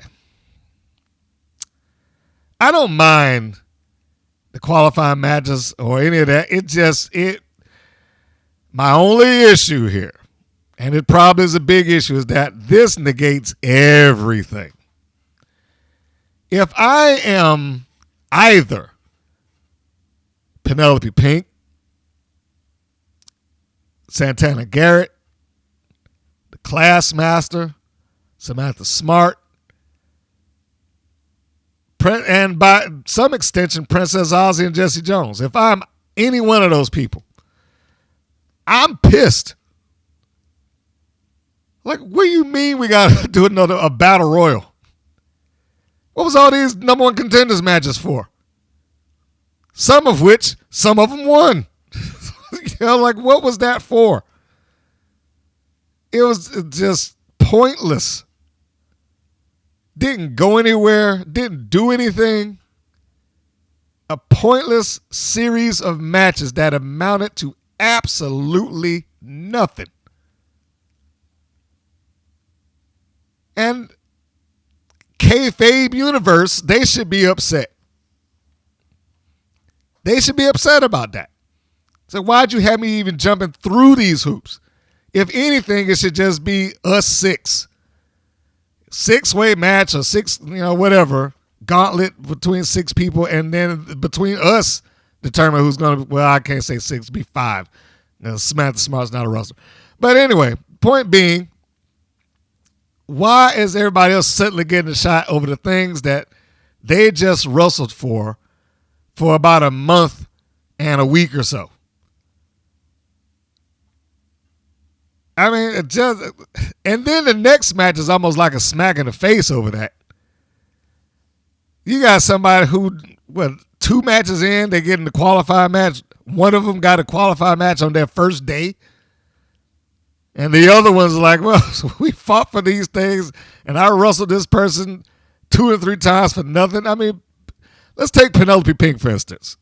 I don't mind the qualifying matches or any of that. My only issue here, and it probably is a big issue, is that this negates everything. If I am either Penelope Pink, Santana Garrett, the Class Master, Samantha Smart, and by some extension, Princess Ozzy and Jessie Jones. If I'm any one of those people, I'm pissed. Like, what do you mean we got to do a battle royal? What was all these number one contenders matches for? Some of them won. Like, what was that for? It was just pointless. Didn't go anywhere. Didn't do anything. A pointless series of matches that amounted to absolutely nothing. And kayfabe universe, they should be upset. They should be upset about that. So why'd you have me even jumping through these hoops? If anything, it should just be us six. 6-way match or whatever. Gauntlet between 6 people, and then between us determine who's going to, well, I can't say 6, be 5. Samantha Smart's not a wrestler. But anyway, point being, why is everybody else suddenly getting a shot over the things that they just wrestled for about a month and a week or so? I mean, and then the next match is almost like a smack in the face over that. You got somebody who, 2 matches in, they get in the qualified match. One of them got a qualified match on their first day. And the other one's like, well, we fought for these things, and I wrestled this person 2 or 3 times for nothing. I mean, let's take Penelope Pink, for instance.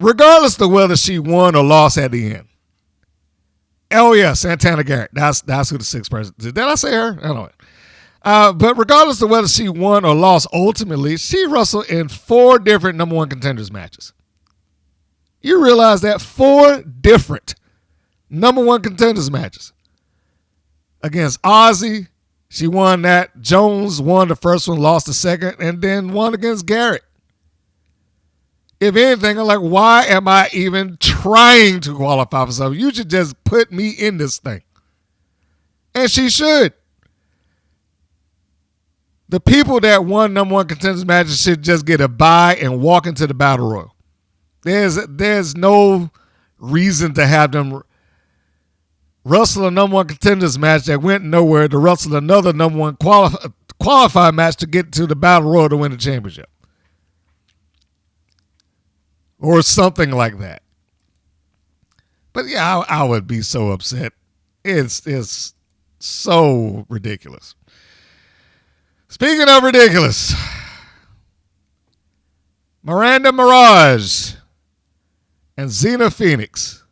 Regardless of whether she won or lost at the end. Oh, yeah, Santana Garrett. That's who the 6th person is. Did I say her? I don't know. But regardless of whether she won or lost, ultimately, she wrestled in 4 different number one contenders matches. You realize that 4 different number 1 contenders matches. Against Ozzy, she won that. Jones won the first one, lost the second, and then won against Garrett. If anything, I'm like, why am I even trying to qualify for something? You should just put me in this thing. And she should. The people that won number 1 contenders matches should just get a bye and walk into the Battle Royal. There's no reason to have them wrestle a number 1 contenders match that went nowhere to wrestle another number 1 qualified match to get to the Battle Royal to win the championship. Or something like that. But yeah, I would be so upset. It's so ridiculous. Speaking of ridiculous, Miranda Mirage and Xena Phoenix.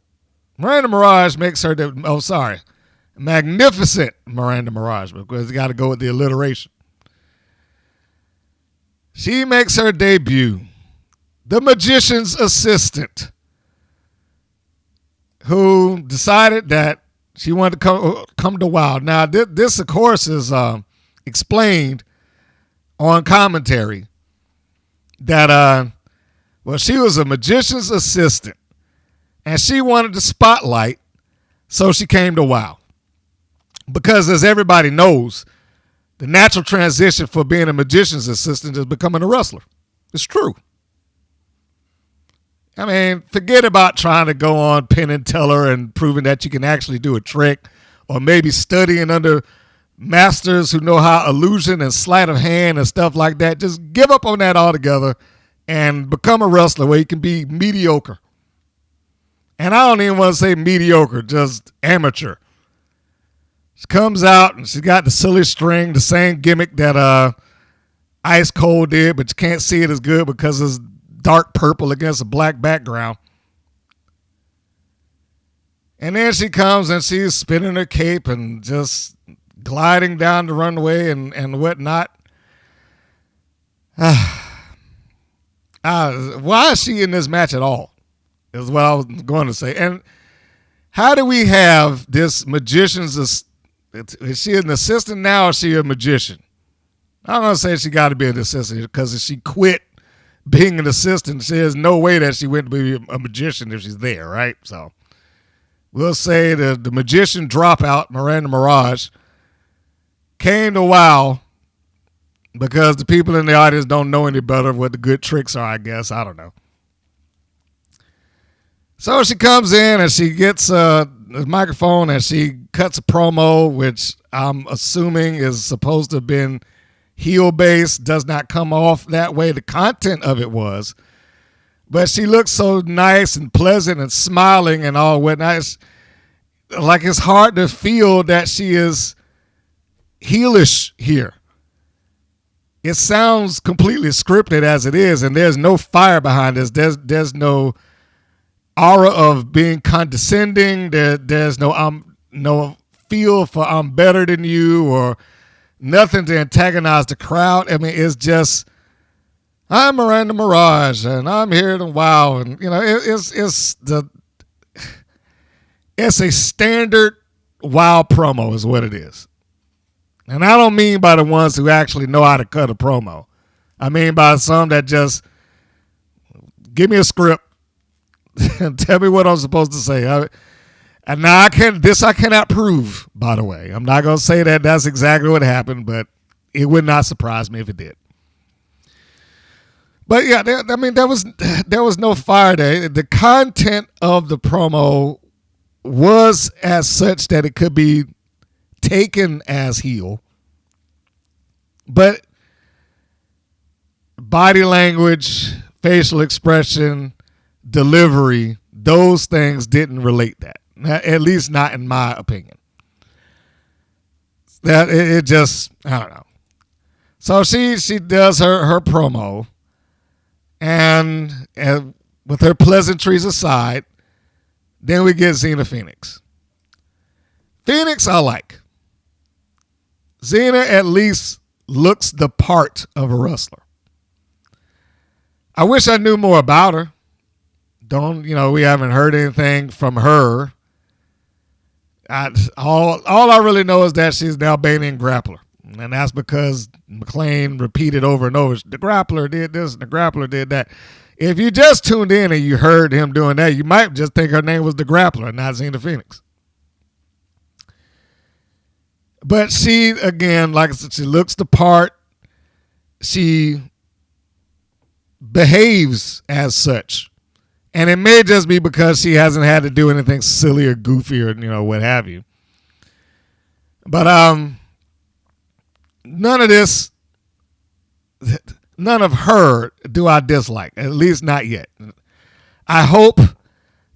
Miranda Mirage makes her, magnificent Miranda Mirage, because you got to go with the alliteration. She makes her debut. The magician's assistant, who decided that she wanted to come to Wild. Now, this of course, is explained on commentary that, she was a magician's assistant, and she wanted the spotlight, so she came to WoW. Because as everybody knows, the natural transition for being a magician's assistant is becoming a wrestler. It's true. I mean, forget about trying to go on Penn and Teller and proving that you can actually do a trick, or maybe studying under masters who know how illusion and sleight of hand and stuff like that. Just give up on that altogether and become a wrestler where you can be mediocre. And I don't even want to say mediocre, just amateur. She comes out and she got the silly string, the same gimmick that Ice Cold did, but you can't see it as good because it's dark purple against a black background. And then she comes and she's spinning her cape and just gliding down the runway and whatnot. Why is she in this match at all? Is what I was going to say. And how do we have this magician's? Is she an assistant now, or is she a magician? I'm going to say she got to be an assistant, because if she quit being an assistant, there's no way that she went to be a magician if she's there, right? So we'll say the magician dropout, Miranda Mirage, came to WoW because the people in the audience don't know any better what the good tricks are, I guess. I don't know. So she comes in and she gets a microphone and she cuts a promo, which I'm assuming is supposed to have been heel-based, does not come off that way. The content of it was. But she looks so nice and pleasant and smiling and all whatnot. It's hard to feel that she is heelish here. It sounds completely scripted as it is, and there's no fire behind this. There's no aura of being condescending. There's no feel for I'm better than you or nothing to antagonize the crowd. I mean, it's just, I'm Miranda Mirage and I'm here to WoW, and it's a standard WoW promo is what it is. And I don't mean by the ones who actually know how to cut a promo. I mean by some that just give me a script and tell me what I'm supposed to say. And now I cannot prove, by the way. I'm not going to say that that's exactly what happened, but it would not surprise me if it did. But yeah, there was no fire there. The content of the promo was as such that it could be taken as heel, but body language, facial expression, delivery, those things didn't relate that. At least not in my opinion. That it just, I don't know. So she does her promo, and with her pleasantries aside, then we get Xena Phoenix. Phoenix I like. Xena at least looks the part of a wrestler. I wish I knew more about her. We haven't heard anything from her. All I really know is that she's an Albanian grappler. And that's because McLean repeated over and over, the grappler did this and the grappler did that. If you just tuned in and you heard him doing that, you might just think her name was the grappler, not Xena Phoenix. But she, again, like I said, she looks the part. She behaves as such. And it may just be because she hasn't had to do anything silly or goofy or, what have you. But none of her do I dislike, at least not yet. I hope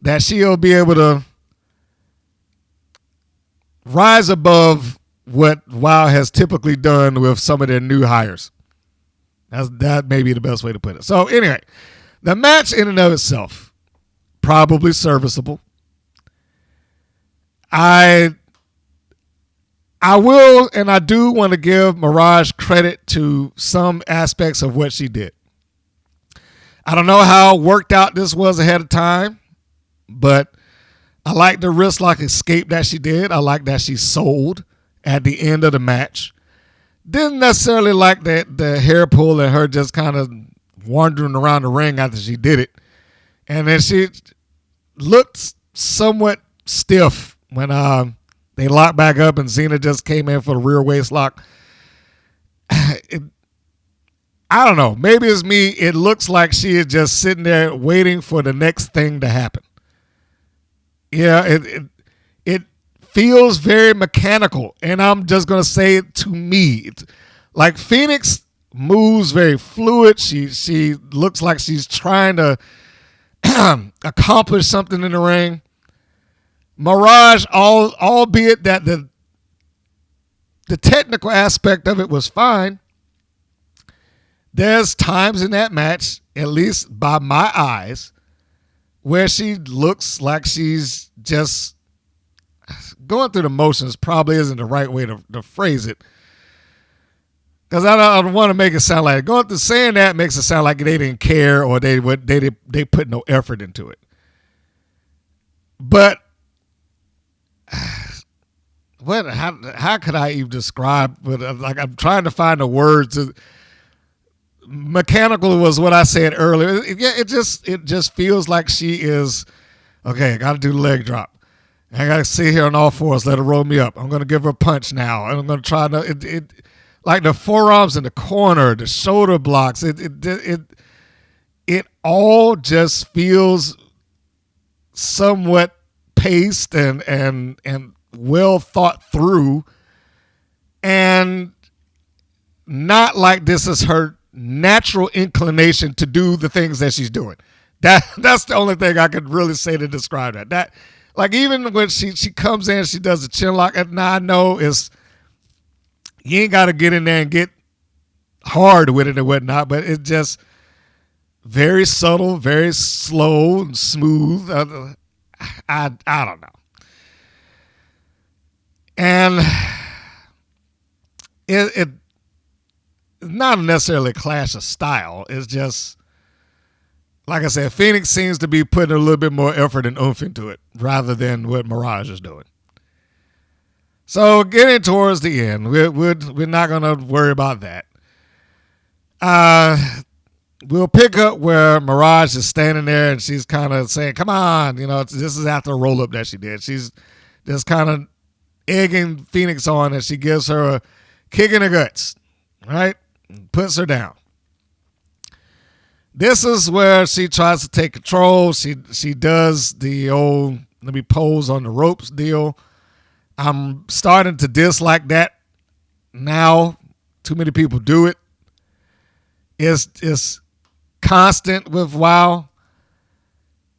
that she'll be able to rise above what WoW has typically done with some of their new hires. That may be the best way to put it. So anyway, the match in and of itself, probably serviceable. I will and I do want to give Mirage credit to some aspects of what she did. I don't know how worked out this was ahead of time, but I like the wrist lock escape that she did. I like that she sold at the end of the match. Didn't necessarily like the hair pull and her just kind of wandering around the ring after she did it. And then she looked somewhat stiff when they locked back up and Xena just came in for the rear waist lock. I don't know. Maybe it's me. It looks like she is just sitting there waiting for the next thing to happen. Yeah, it feels very mechanical, and I'm just going to say it to me. Like Phoenix moves very fluid. She looks like she's trying to accomplish something in the ring. Mirage, albeit that the technical aspect of it was fine, there's times in that match, at least by my eyes, where she looks like she's just going through the motions. Probably isn't the right way to phrase it. Because I don't want to make it sound like going through saying that makes it sound like they didn't care or they put no effort into it. But how could I even describe? Like I'm trying to find the words. Mechanical was what I said earlier. It just feels like she is okay. I got to do the leg drop. I got to sit here on all fours. Let her roll me up. I'm going to give her a punch now. I'm going to try to like the forearms in the corner, the shoulder blocks. It all just feels somewhat paced and well thought through, and not like this is her natural inclination to do the things that she's doing. That's the only thing I could really say to describe that. That like even when she comes in, she does the chin lock. And now I know is you ain't got to get in there and get hard with it and whatnot, but it's just very subtle, very slow and smooth. I don't know. And it's not necessarily a clash of style. It's just, like I said, Phoenix seems to be putting a little bit more effort and oomph into it rather than what Mirage is doing. So getting towards the end, we're not going to worry about that. We'll pick up where Mirage is standing there and she's kind of saying, come on, this is after a roll-up that she did. She's just kind of egging Phoenix on, and she gives her a kick in the guts, right? Puts her down. This is where she tries to take control. She does the old let me pose on the ropes deal. I'm starting to dislike that now. Too many people do it. It's constant with WoW.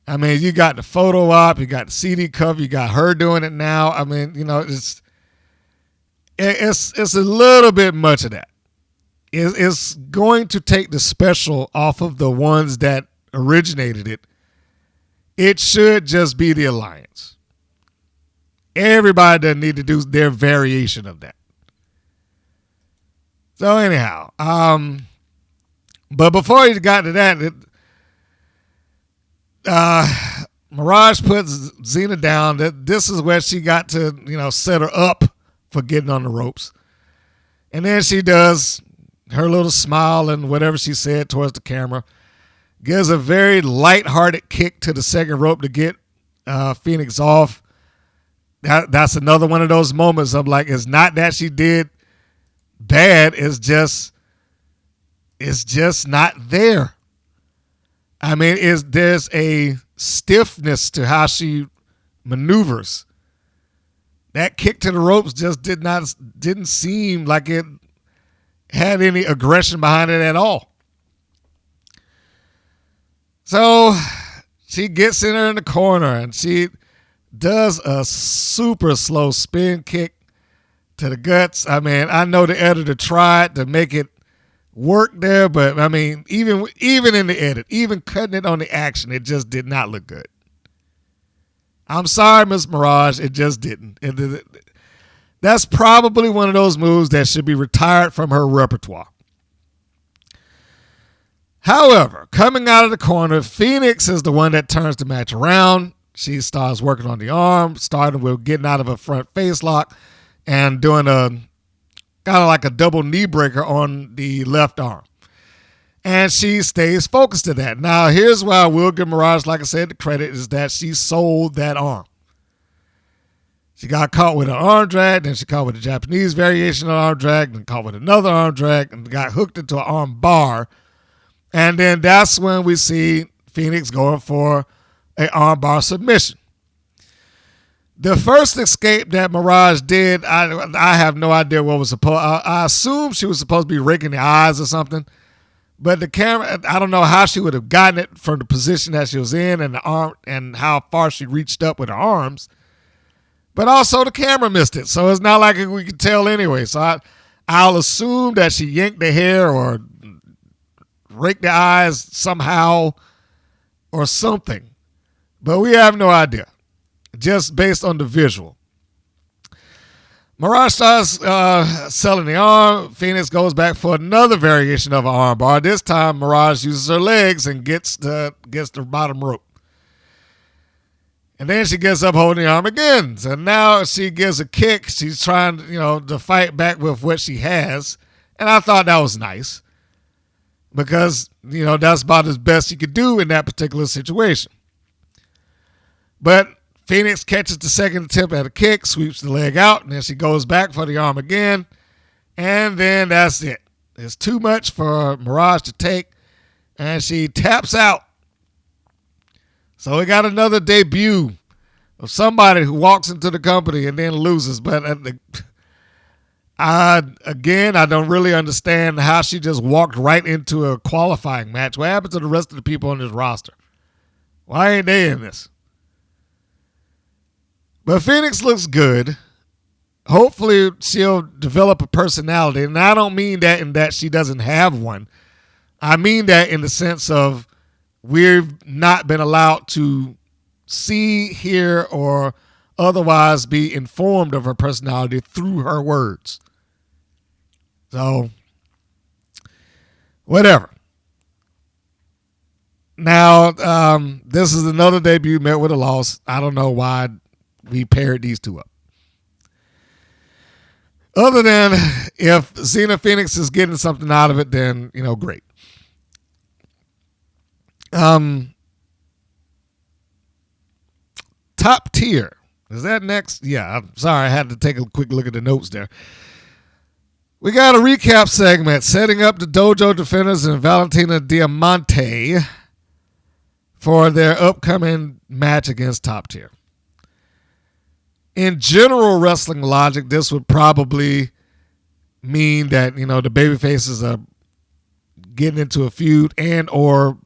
I mean, you got the photo op, you got the CD cover, you got her doing it now. I mean, it's a little bit much of that. It's going to take the special off of the ones that originated it. It should just be the alliance. Everybody doesn't need to do their variation of that. So anyhow, but before you got to that, Mirage puts Xena down. This is where she got to, set her up for getting on the ropes. And then she does her little smile and whatever she said towards the camera. Gives a very lighthearted kick to the second rope to get Phoenix off. That's another one of those moments of like, it's not that she did bad. It's just not there. I mean, there's a stiffness to how she maneuvers. That kick to the ropes just didn't seem like it had any aggression behind it at all. So she gets in her in the corner and she does a super slow spin kick to the guts. I mean, I know the editor tried to make it work there, but I mean, even in the edit, even cutting it on the action, it just did not look good. I'm sorry, Miss Mirage, it just didn't. That's probably one of those moves that should be retired from her repertoire. However, coming out of the corner, Phoenix is the one that turns the match around. She starts working on the arm, starting with getting out of a front face lock and doing a kind of like a double knee breaker on the left arm. And she stays focused to that. Now, here's why I will give Mirage, like I said, the credit is that she sold that arm. She got caught with an arm drag, then she caught with a Japanese variation of arm drag, then caught with another arm drag, and got hooked into an arm bar. And then that's when we see Phoenix going for an arm bar submission. The first escape that Mirage did, I have no idea what was supposed. I assume she was supposed to be raking the eyes or something. But the camera, I don't know how she would have gotten it from the position that she was in and the arm and how far she reached up with her arms. But also the camera missed it. So it's not like we could tell anyway. So I'll assume that she yanked the hair or raked the eyes somehow or something. But we have no idea. Just based on the visual. Mirage starts selling the arm. Phoenix goes back for another variation of an arm bar. This time, Mirage uses her legs and gets the bottom rope. And then she gets up holding the arm again. So now she gives a kick. She's trying, to fight back with what she has. And I thought that was nice. Because, that's about as best you could do in that particular situation. But Phoenix catches the second attempt at a kick, sweeps the leg out, and then she goes back for the arm again. And then that's it. It's too much for Mirage to take, and she taps out. So we got another debut of somebody who walks into the company and then loses. But I don't really understand how she just walked right into a qualifying match. What happened to the rest of the people on this roster? Why ain't they in this? But Phoenix looks good. Hopefully she'll develop a personality. And I don't mean that in that she doesn't have one. I mean that in the sense of we've not been allowed to see, hear, or otherwise be informed of her personality through her words. So, whatever. Now, this is another debut met with a loss. I don't know why we paired these two up. Other than if Xena Phoenix is getting something out of it, then, great. Top tier. Is that next? Yeah, I'm sorry. I had to take a quick look at the notes there. We got a recap segment setting up the Dojo Defenders and Valentina Diamanté for their upcoming match against Top Tier. In general wrestling logic, this would probably mean that, the babyfaces are getting into a feud and or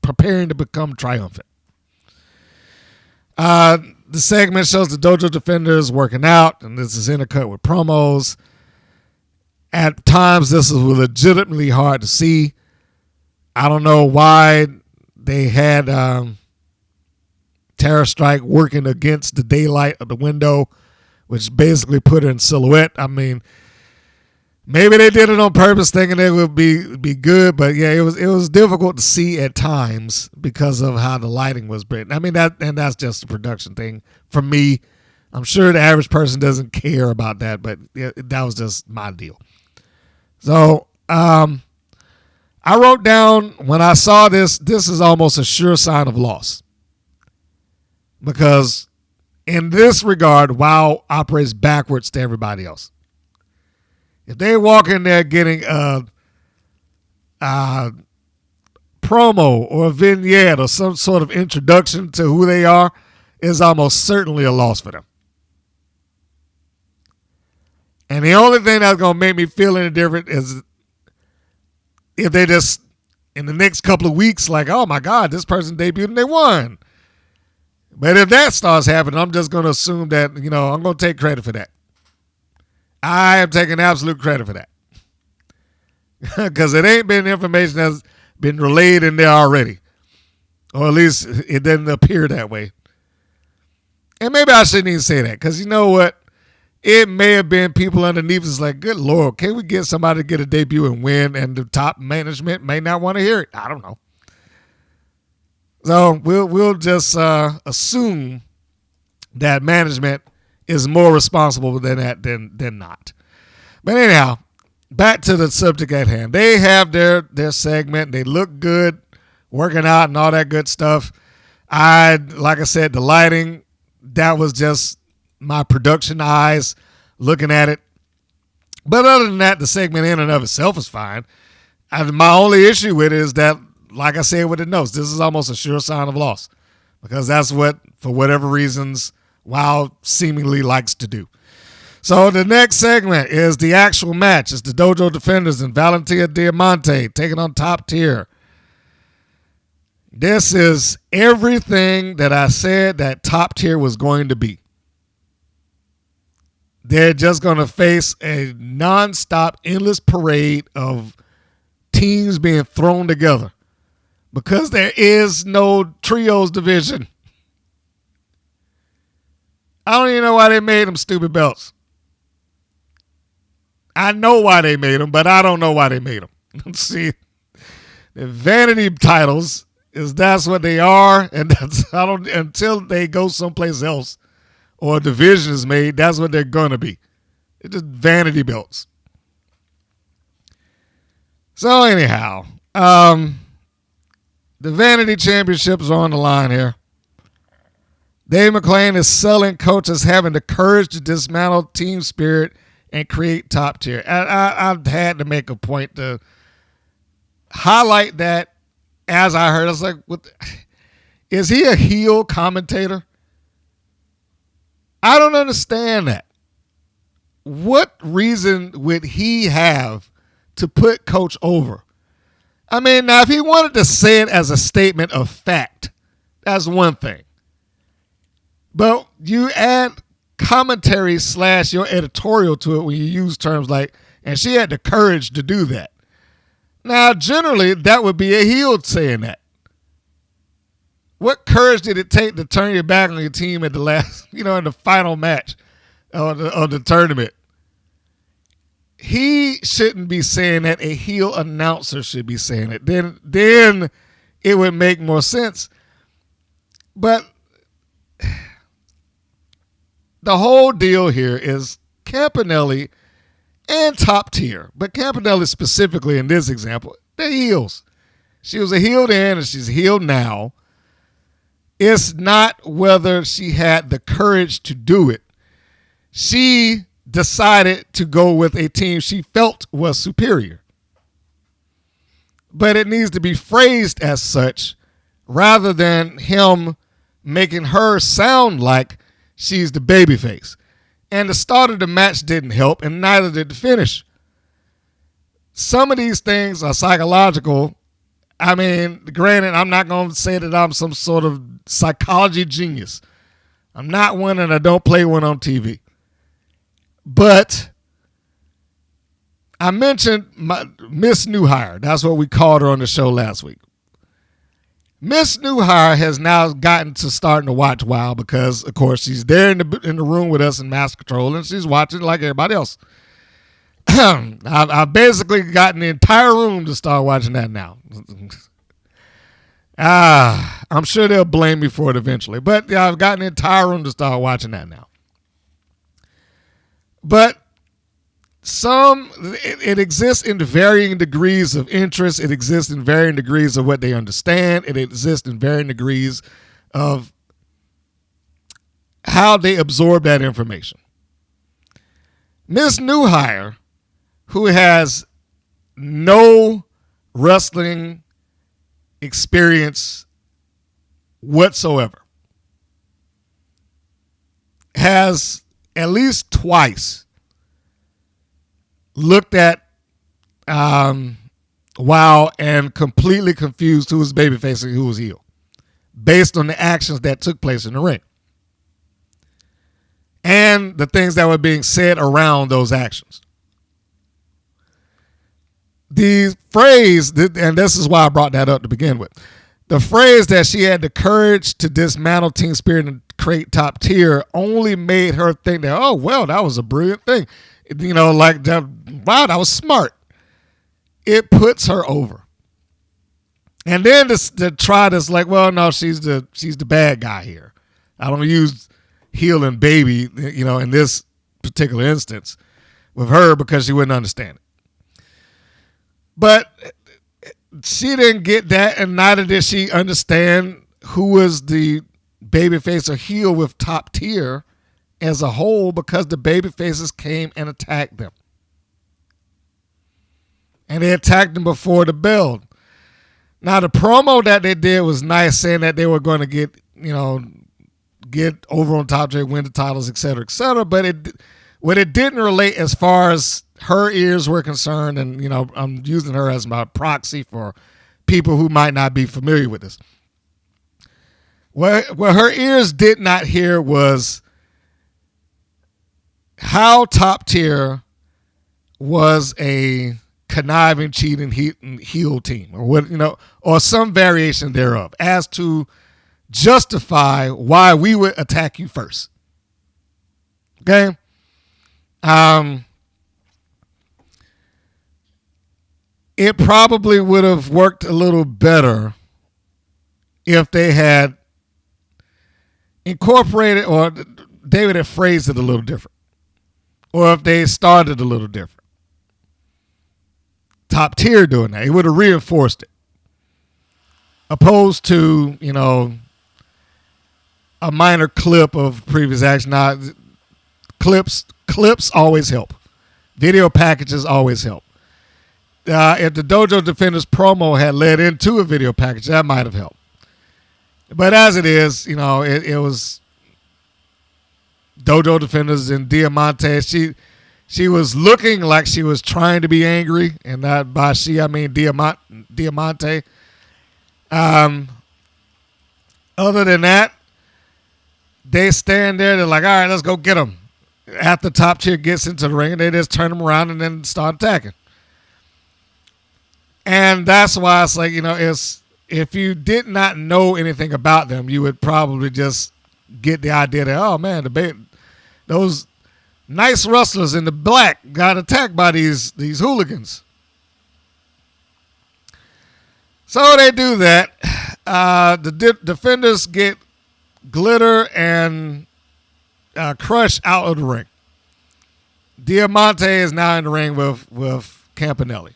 preparing to become triumphant. The segment shows the Dojo Defenders working out, and this is intercut with promos. At times, this is legitimately hard to see. I don't know why they had Terror Strike working against the daylight of the window, which basically put her in silhouette. I mean, Maybe they did it on purpose, thinking it would be good, but yeah, it was difficult to see at times because of how the lighting was written. I mean that's just a production thing for me. I'm sure the average person doesn't care about that, but that was just my deal. So I wrote down when I saw this is almost a sure sign of loss, because in this regard, WoW operates backwards to everybody else. If they walk in there getting a promo or a vignette or some sort of introduction to who they are, is almost certainly a loss for them. And the only thing that's going to make me feel any different is if they just, in the next couple of weeks, like, oh my God, this person debuted and they won. But if that starts happening, I'm just going to assume that, I'm going to take credit for that. I am taking absolute credit for that. Because it ain't been information that's been relayed in there already. Or at least it doesn't appear that way. And maybe I shouldn't even say that, because you know what? It may have been people underneath us like, good Lord, can we get somebody to get a debut and win? And the top management may not want to hear it. I don't know. So we'll just assume that management is more responsible than that than not. But anyhow, back to the subject at hand. They have their segment. They look good, working out and all that good stuff. Like I said, the lighting, that was just my production eyes looking at it. But other than that, the segment in and of itself is fine. My only issue with it is that, like I said with the notes, this is almost a sure sign of loss, because that's what, for whatever reasons, WoW seemingly likes to do. So the next segment is the actual match. It's the Dojo Defenders and Valentina Diamanté taking on Top Tier. This is everything that I said that Top Tier was going to be. They're just going to face a nonstop, endless parade of teams being thrown together, because there is no trios division. I don't even know why they made them stupid belts. I know why they made them, but I don't know why they made them. See, the vanity titles that's what they are, and until they go someplace else or a division is made, that's what they're gonna be. It's just vanity belts. So anyhow, the vanity championships are on the line here. Dave McClain is selling coaches having the courage to dismantle team spirit and create Top Tier. I've had to make a point to highlight that. As I heard, I was like, is he a heel commentator? I don't understand that. What reason would he have to put Coach over? I mean, now, if he wanted to say it as a statement of fact, that's one thing. But you add commentary / your editorial to it when you use terms like, and she had the courage to do that. Now, generally, that would be a heel saying that. What courage did it take to turn your back on your team at the last, in the final match of the tournament? He shouldn't be saying that. A heel announcer should be saying it. Then it would make more sense. But the whole deal here is Campanelli and Top Tier, but Campanelli specifically in this example, they're heels. She was a heel then and she's a heel now. It's not whether she had the courage to do it. She decided to go with a team she felt was superior. But it needs to be phrased as such rather than him making her sound like she's the babyface. And the start of the match didn't help, and neither did the finish. Some of these things are psychological. I mean, granted, I'm not going to say that I'm some sort of psychology genius. I'm not one, and I don't play one on TV. But I mentioned Miss Newhire. That's what we called her on the show last week. Miss Newhire has now gotten to starting to watch WoW because, of course, she's there in the room with us in Master Control, and she's watching like everybody else. I've basically gotten the entire room to start watching that now. I'm sure they'll blame me for it eventually, but yeah, I've gotten the entire room to start watching that now. But it exists in varying degrees of interest. It exists in varying degrees of what they understand. It exists in varying degrees of how they absorb that information. Miss Newhire, who has no wrestling experience whatsoever, has at least twice looked at WoW and completely confused who was babyface and who was heel based on the actions that took place in the ring and the things that were being said around those actions. The phrase, and this is why I brought that up to begin with, the phrase that she had the courage to dismantle Team Spirit and create Top Tier only made her think that, oh, well, that was a brilliant thing. You know, like, wow, that was smart. It puts her over. And then to try this, like, well, no, she's the bad guy here. I don't use heel and baby, you know, in this particular instance with her because she wouldn't understand it. But she didn't get that, and neither did she understand who was the babyface or heel with Top Tier as a whole, because the babyfaces came and attacked them. And they attacked them before the build. Now, the promo that they did was nice, saying that they were going to get over on Top Tier, win the titles, et cetera, but what it didn't relate as far as her ears were concerned, and, you know, I'm using her as my proxy for people who might not be familiar with this. What her ears did not hear was how Top Tier was a conniving, cheating heel team, or what, you know, or some variation thereof, as to justify why we would attack you first. Okay? It probably would have worked a little better if they had incorporated, or David had phrased it a little different, or if they started a little different. Top Tier doing that, it would have reinforced it, opposed to, you know, a minor clip of previous action. Now, clips always help. Video packages always help. If the Dojo Defenders promo had led into a video package, that might have helped. But as it is, you know, it was Dojo Defenders and Diamanté. She was looking like she was trying to be angry, and that by she I mean Diamanté. Other than that, they stand there. They're like, all right, let's go get them. After Top Tier gets into the ring, they just turn them around and then start attacking. And that's why it's like, you know, if you did not know anything about them, you would probably just get the idea that, oh man, those nice wrestlers in the black got attacked by these hooligans. So they do that. The Defenders get Glitter and Crush out of the ring. Diamanté is now in the ring with Campanelli.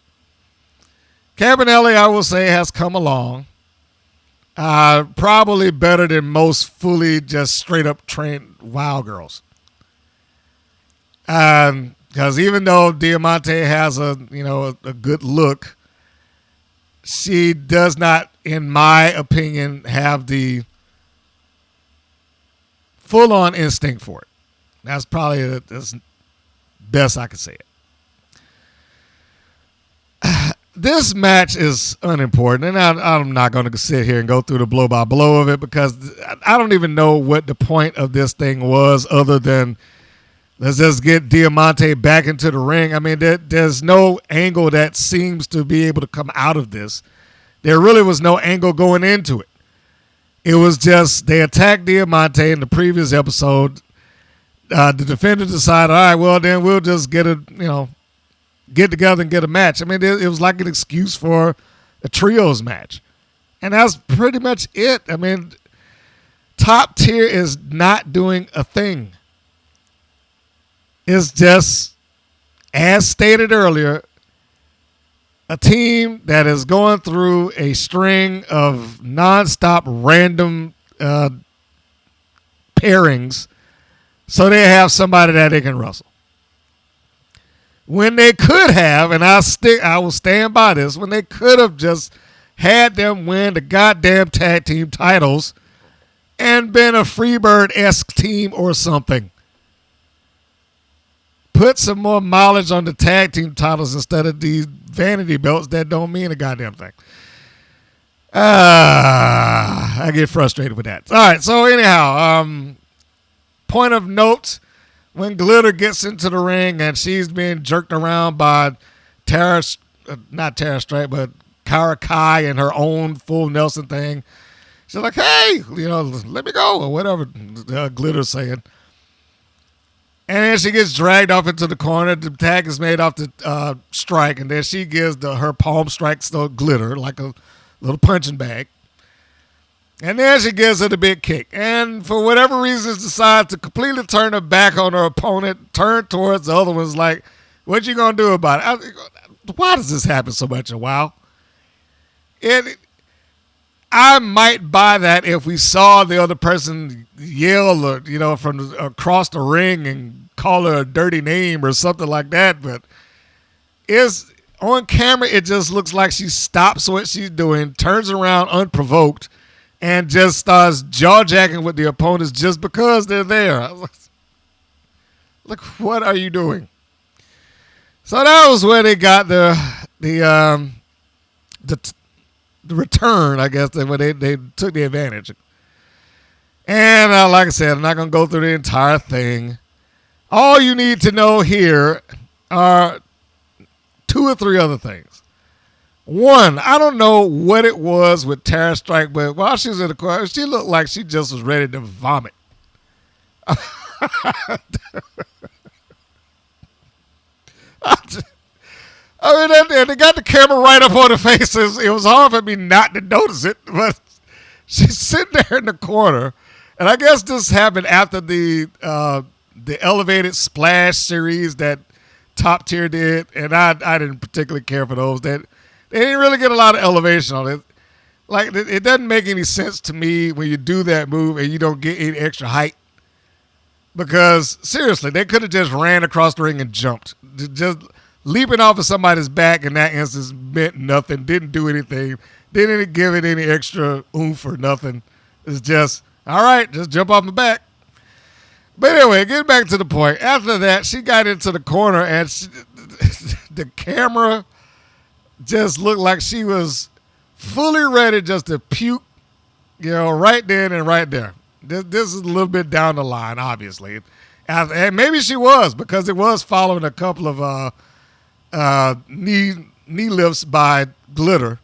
Campanelli, I will say, has come along. Probably better than most fully just straight up trained WoW girls. Because even though Diamanté has a good look, she does not, in my opinion, have the full-on instinct for it. That's probably the best I could say it. This match is unimportant, and I'm not going to sit here and go through the blow-by-blow of it, because I don't even know what the point of this thing was, other than let's just get Diamanté back into the ring. I mean, there's no angle that seems to be able to come out of this. There really was no angle going into it. It was just they attacked Diamanté in the previous episode. The Defender decided, all right, well, then we'll just get get together and get a match. I mean, it was like an excuse for a trios match. And that's pretty much it. I mean, Top Tier is not doing a thing. It's just, as stated earlier, a team that is going through a string of nonstop random pairings so they have somebody that they can wrestle. When they could have, and I will stand by this, when they could have just had them win the goddamn tag team titles and been a Freebird-esque team or something. Put some more mileage on the tag team titles instead of these vanity belts that don't mean a goddamn thing. I get frustrated with that. All right, so anyhow, point of note, when Glitter gets into the ring and she's being jerked around by not Tara Strike, but Kara Kai and her own full Nelson thing, she's like, hey, let me go, or whatever Glitter's saying. And then she gets dragged off into the corner. The tag is made off the Strike, and then she gives her palm strikes to Glitter like a little punching bag. And then she gives her the big kick. And for whatever reasons, decides to completely turn her back on her opponent, turn towards the other one's like, what you going to do about it? Why does this happen so much in WoW? I might buy that if we saw the other person yell, or, from across the ring and call her a dirty name or something like that. But on camera, it just looks like she stops what she's doing, turns around unprovoked, and just starts jaw-jacking with the opponents just because they're there. Like, what are you doing? So that was where they got the return, I guess, where they took the advantage. And like I said, I'm not going to go through the entire thing. All you need to know here are 2 or 3 other things. One, I don't know what it was with Tara Strike, but while she was in the corner, she looked like she just was ready to vomit. I mean, they got the camera right up on her faces. It was hard for me not to notice it, but she's sitting there in the corner, and I guess this happened after the elevated splash series that Top Tier did, and I didn't particularly care for those. They didn't really get a lot of elevation on it. Like, it doesn't make any sense to me when you do that move and you don't get any extra height. Because, seriously, they could have just ran across the ring and jumped. Just leaping off of somebody's back in that instance meant nothing, didn't do anything, didn't give it any extra oomph or nothing. It's just, all right, just jump off the back. But anyway, getting back to the point. After that, she got into the corner and the camera just looked like she was fully ready just to puke, right then and right there. This is a little bit down the line, obviously. And maybe she was, because it was following a couple of knee lifts by Glitter.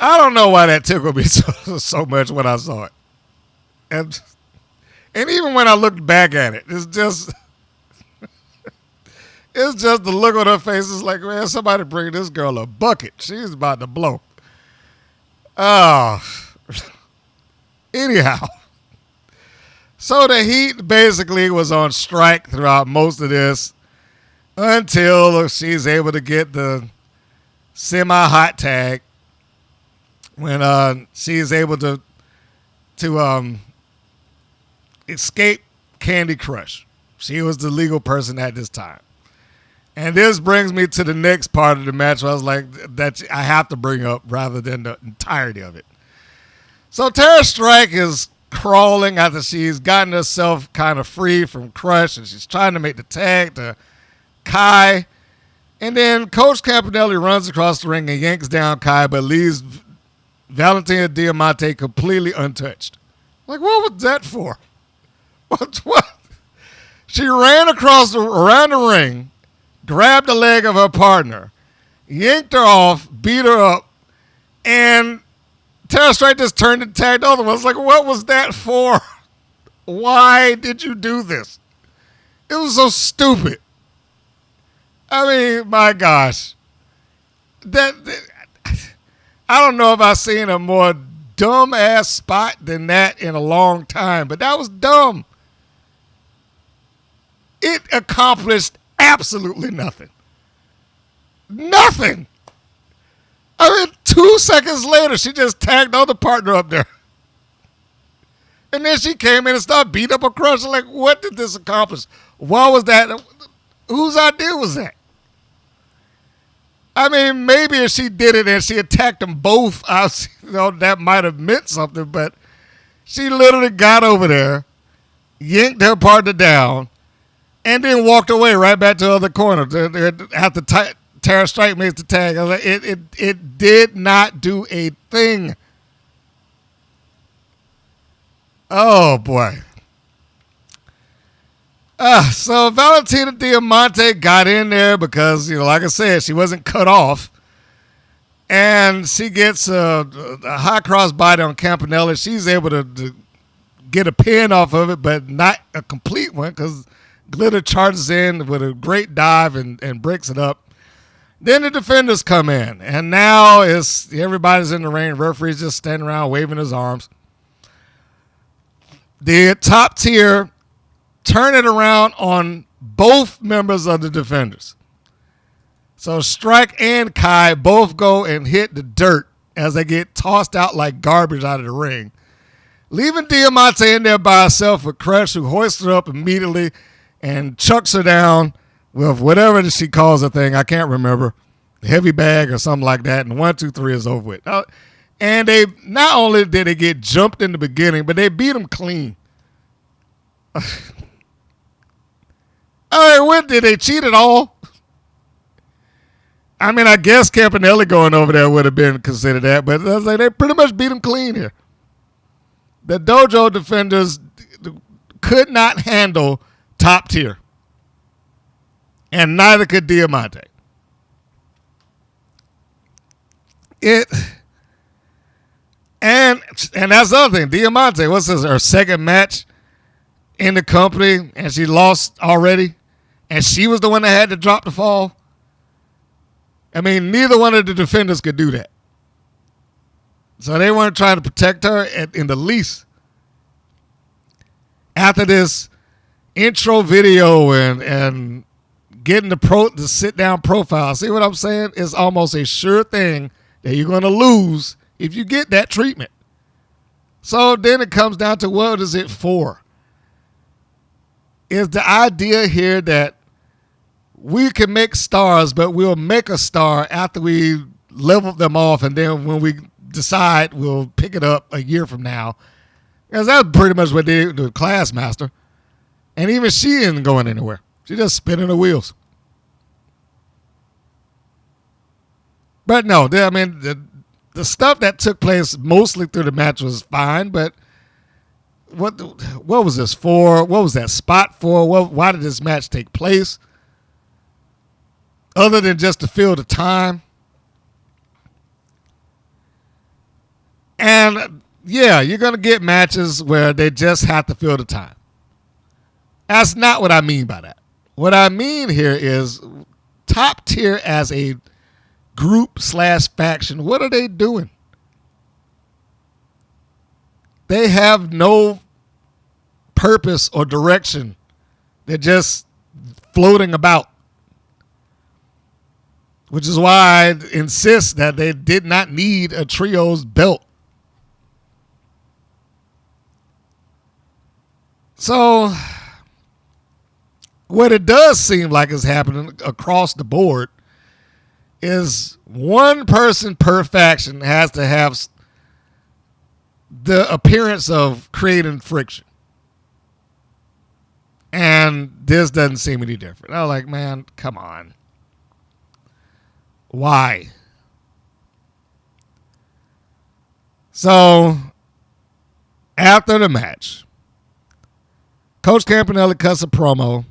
I don't know why that tickled me so much when I saw it. And even when I looked back at it, it's just the look on her face is like, man, somebody bring this girl a bucket. She's about to blow. Oh. Anyhow. So the Heat basically was on strike throughout most of this until she's able to get the semi-hot tag when she's able to escape Candy Crush. She was the legal person at this time. And this brings me to the next part of the match where I was like, that I have to bring up rather than the entirety of it. So Tara Strike is crawling after she's gotten herself kind of free from Crush, and she's trying to make the tag to Kai. And then Coach Campanelli runs across the ring and yanks down Kai, but leaves Valentina Diamanté completely untouched. Like, what was that for? What? She ran around the ring, grabbed the leg of her partner, yanked her off, beat her up, and Tara Strike just turned and tagged the other one. I was like, what was that for? Why did you do this? It was so stupid. I mean, my gosh. I don't know if I've seen a more dumb-ass spot than that in a long time, but that was dumb. It accomplished absolutely nothing. Nothing. I mean, 2 seconds later, she just tagged the other partner up there. And then she came in and started beating up a Crush. Like, what did this accomplish? What was that? Whose idea was that? I mean, maybe if she did it and she attacked them both, that might have meant something. But she literally got over there, yanked her partner down, and then walked away right back to the other corner after Tara Strike makes the tag. I was like, it did not do a thing. Oh, boy. So Valentina Diamanté got in there because, like I said, she wasn't cut off. And she gets a high cross body on Campanella. She's able to get a pin off of it, but not a complete one because Glitter charges in with a great dive and breaks it up. Then the Defenders come in, and now everybody's in the ring. Referee's just standing around waving his arms. The top tier turn it around on both members of the Defenders. So Strike and Kai both go and hit the dirt as they get tossed out like garbage out of the ring, leaving Diamante in there by herself with Crush, who hoists her up immediately and chucks her down with whatever she calls the thing. I can't remember. Heavy bag or something like that. And 1, 2, 3 is over with. And they not only did they get jumped in the beginning, but they beat them clean. I mean, what, did they cheat at all? I mean, I guess Campanelli going over there would have been considered that, but I was like, they pretty much beat them clean here. The Dojo Defenders could not handle top tier, and neither could Diamante. And that's the other thing. Diamante, what's this, her second match in the company, and she lost already, and she was the one that had to drop the fall. I mean, neither one of the Defenders could do that. So they weren't trying to protect her in the least. After this intro video and getting the sit-down profile, see what I'm saying? It's almost a sure thing that you're going to lose if you get that treatment. So then it comes down to, what is it for? Is the idea here that we can make stars, but we'll make a star after we level them off, and then when we decide, we'll pick it up a year from now? Because that's pretty much what they do with Classmaster. And even she isn't going anywhere. She's just spinning the wheels. But no, I mean, the stuff that took place mostly through the match was fine, but what was this for? What was that spot for? Why did this match take place? Other than just to fill the time. And yeah, you're going to get matches where they just have to fill the time. That's not what I mean by that. What I mean here is top tier as a group/faction. What are they doing? They have no purpose or direction. They're just floating about. Which is why I insist that they did not need a trios belt. So, what it does seem like is happening across the board is one person per faction has to have the appearance of creating friction. And this doesn't seem any different. I was like, man, come on. Why? So, after the match, Coach Campanelli cuts a promo,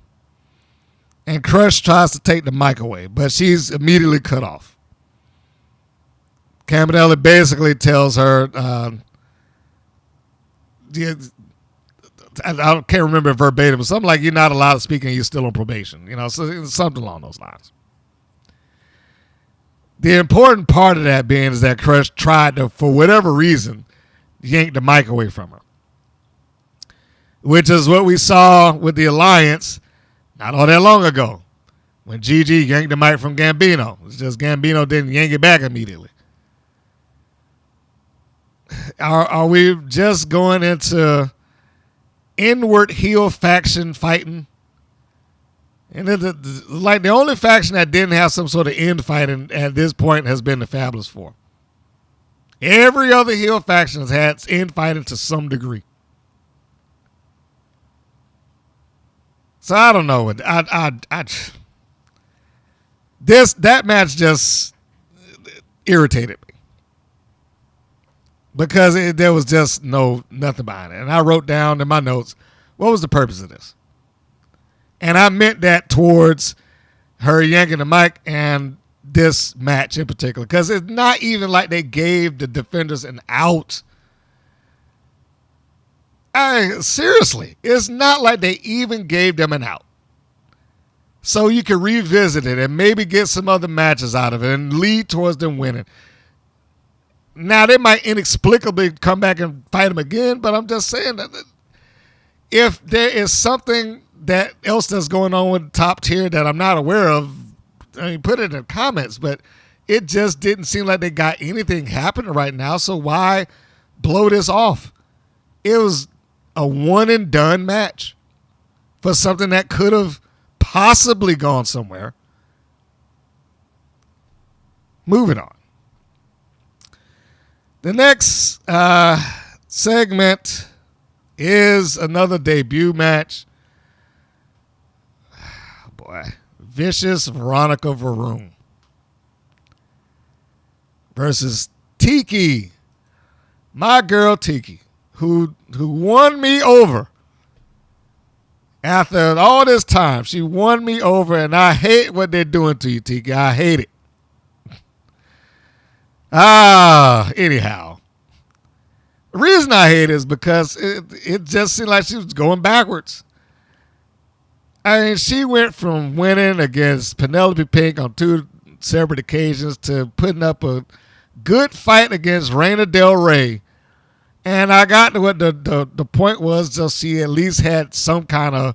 and Crush tries to take the mic away, but she's immediately cut off. Campanelli basically tells her to I can't remember verbatim, but something like you're not allowed to speak and you're still on probation. So something along those lines. The important part of that being is that Crush tried to, for whatever reason, yank the mic away from her. Which is what we saw with the Alliance not all that long ago when Gigi yanked the mic from Gambino. It's just Gambino didn't yank it back immediately. Are we just going into inward heel faction fighting? And the only faction that didn't have some sort of end fighting at this point has been the Fabulous Four. Every other heel faction has had end fighting to some degree. So I don't know. That match just irritated me because there was just nothing behind it. And I wrote down in my notes, what was the purpose of this? And I meant that towards her yanking the mic and this match in particular, because it's not even like they gave the Defenders an out. Seriously, it's not like they even gave them an out. So you can revisit it and maybe get some other matches out of it and lead towards them winning. Now, they might inexplicably come back and fight them again, but I'm just saying that if there is something that else that's going on with top tier that I'm not aware of, I mean, put it in the comments, but it just didn't seem like they got anything happening right now, so why blow this off? It was a one and done match for something that could have possibly gone somewhere. Moving on. The next segment is another debut match. Oh boy. Vicious Veronica VaRoom versus Tiki. My girl Tiki, who won me over. After all this time, she won me over, and I hate what they're doing to you, Tiki. I hate it. Anyhow. The reason I hate it is because it just seemed like she was going backwards. I mean, she went from winning against Penelope Pink on 2 separate occasions to putting up a good fight against Reina Del Rey. And I got to what the point was, just she at least had some kind of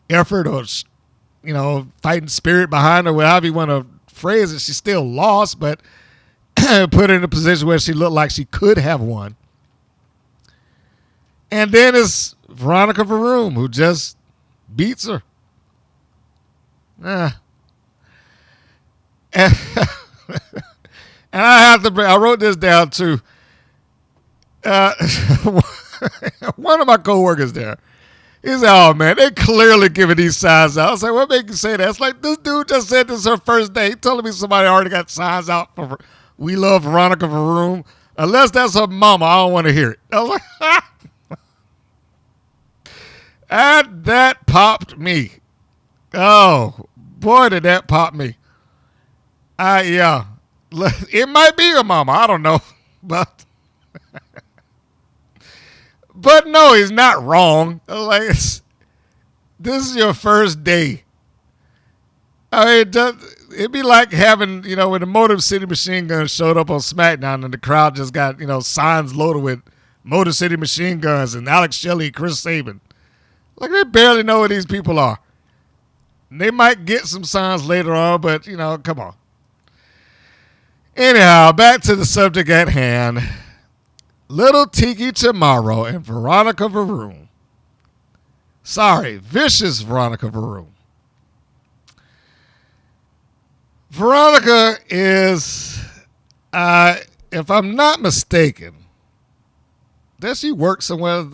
effort or, fighting spirit behind her, however you want to phrase it. She still lost, but put her in a position where she looked like she could have won. And then it's Veronica VaRoom, who just beats her. And I wrote this down too. One of my coworkers there, he said, "Oh man, they clearly giving these signs out." I was like, "What makes you say that?" It's like, this dude just said this is her first day. He telling me somebody already got signs out for "We love Veronica VaRoom." Unless that's her mama, I don't want to hear it. I was like, and that popped me. Oh boy, did that pop me. Yeah, it might be her mama. I don't know, but. But no, he's not wrong. Like, this is your first day. I mean, it'd be like having, when the Motor City Machine Guns showed up on SmackDown and the crowd just got, signs loaded with Motor City Machine Guns and Alex Shelley, Chris Sabin. Like, they barely know who these people are. They might get some signs later on, but, come on. Anyhow, back to the subject at hand. Little Tiki Charmorro and Veronica VaRoom. Sorry, Vicious Veronica VaRoom. Veronica is, if I'm not mistaken, does she work somewhere?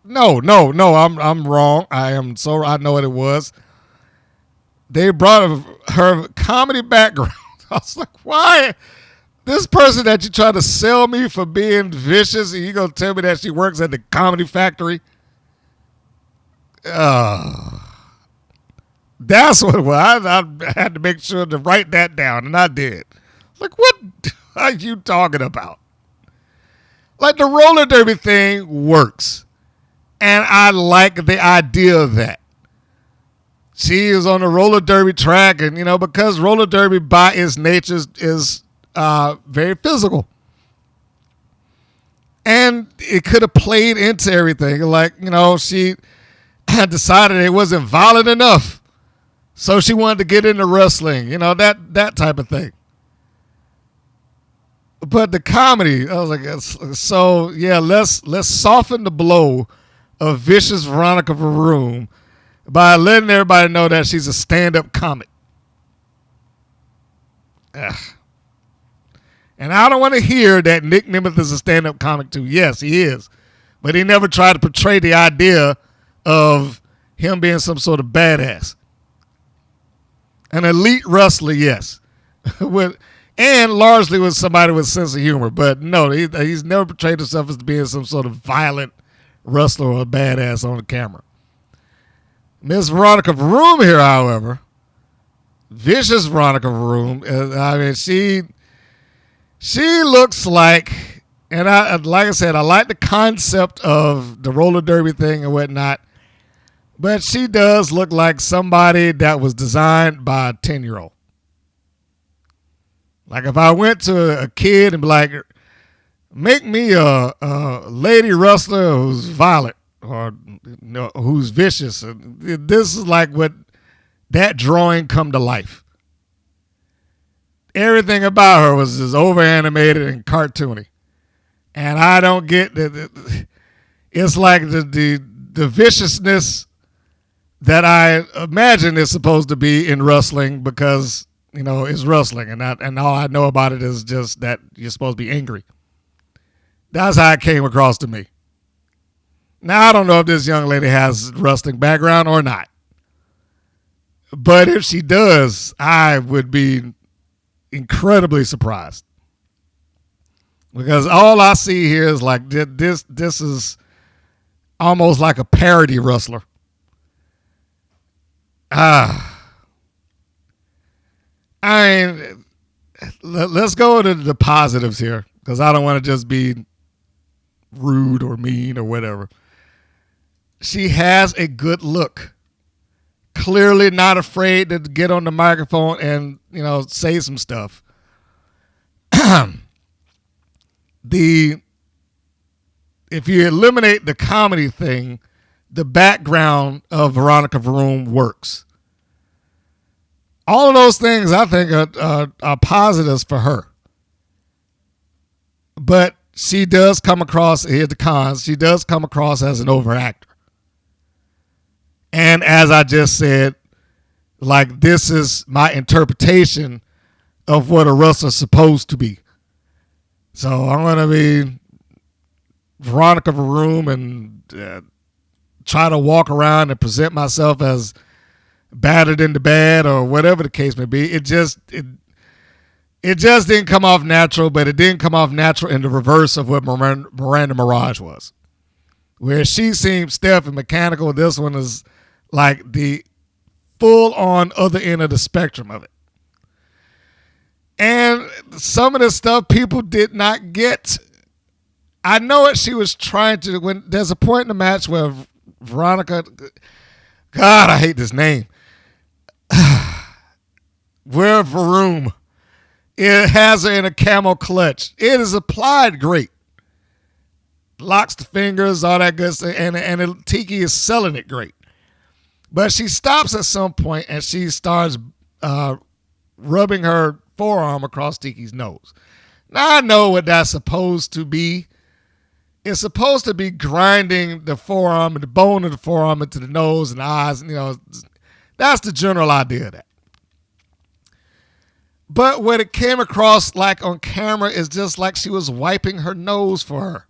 No, I'm wrong. I know what it was. They brought her comedy background. I was like, why? This person that you try to sell me for being vicious, and you gonna tell me that she works at the Comedy Factory? That's what it was. I had to make sure to write that down, and I did. Like, what are you talking about? Like, the roller derby thing works. And I like the idea of that. She is on the roller derby track, and because roller derby by its nature is very physical, and it could have played into everything. Like she had decided it wasn't violent enough, so she wanted to get into wrestling. That type of thing. But the comedy, I was like, so yeah, let's soften the blow of vicious Veronica VaRoom by letting everybody know that she's a stand-up comic. Ugh. And I don't want to hear that Nick Nemeth is a stand-up comic too. Yes, he is. But he never tried to portray the idea of him being some sort of badass. An elite wrestler, yes. And largely with somebody with a sense of humor. But no, he's never portrayed himself as being some sort of violent wrestler or a badass on the camera. Miss Veronica VaRoom here, however, vicious Veronica VaRoom, she looks like, and like I said, I like the concept of the roller derby thing and whatnot, but she does look like somebody that was designed by a 10-year-old. Like if I went to a kid and be like, make me a lady wrestler who's violent or who's vicious. This is like what that drawing come to life. Everything about her was just over animated and cartoony, and I don't get that. It's like the viciousness that I imagine is supposed to be in wrestling because it's wrestling, and all I know about it is just that you're supposed to be angry. That's how it came across to me. Now, I don't know if this young lady has wrestling background or not. But if she does, I would be incredibly surprised. Because all I see here is like this is almost like a parody wrestler. Let's go to the positives here because I don't want to just be rude or mean or whatever. She has a good look. Clearly not afraid to get on the microphone and, say some stuff. If you eliminate the comedy thing, the background of Veronica VaRoom works. All of those things I think are positives for her. But she does come across, here's the cons, she does come across as an overactor. And as I just said, like this is my interpretation of what a wrestler's supposed to be. So I'm going to be Veronica VaRoom and try to walk around and present myself as battered into bad or whatever the case may be. It just didn't come off natural, but it didn't come off natural in the reverse of what Miranda Mirage was. Where she seemed stiff and mechanical, this one is like the full-on other end of the spectrum of it. And some of the stuff people did not get. I know what she was trying to, when there's a point in the match where Veronica, God, I hate this name. Where VaRoom, it has her in a camel clutch. It is applied great. Locks the fingers, all that good stuff, and Tiki is selling it great. But she stops at some point and she starts rubbing her forearm across Tiki's nose. Now I know what that's supposed to be. It's supposed to be grinding the forearm and the bone of the forearm into the nose and the eyes. That's the general idea of that. But what it came across like on camera is just like she was wiping her nose for her.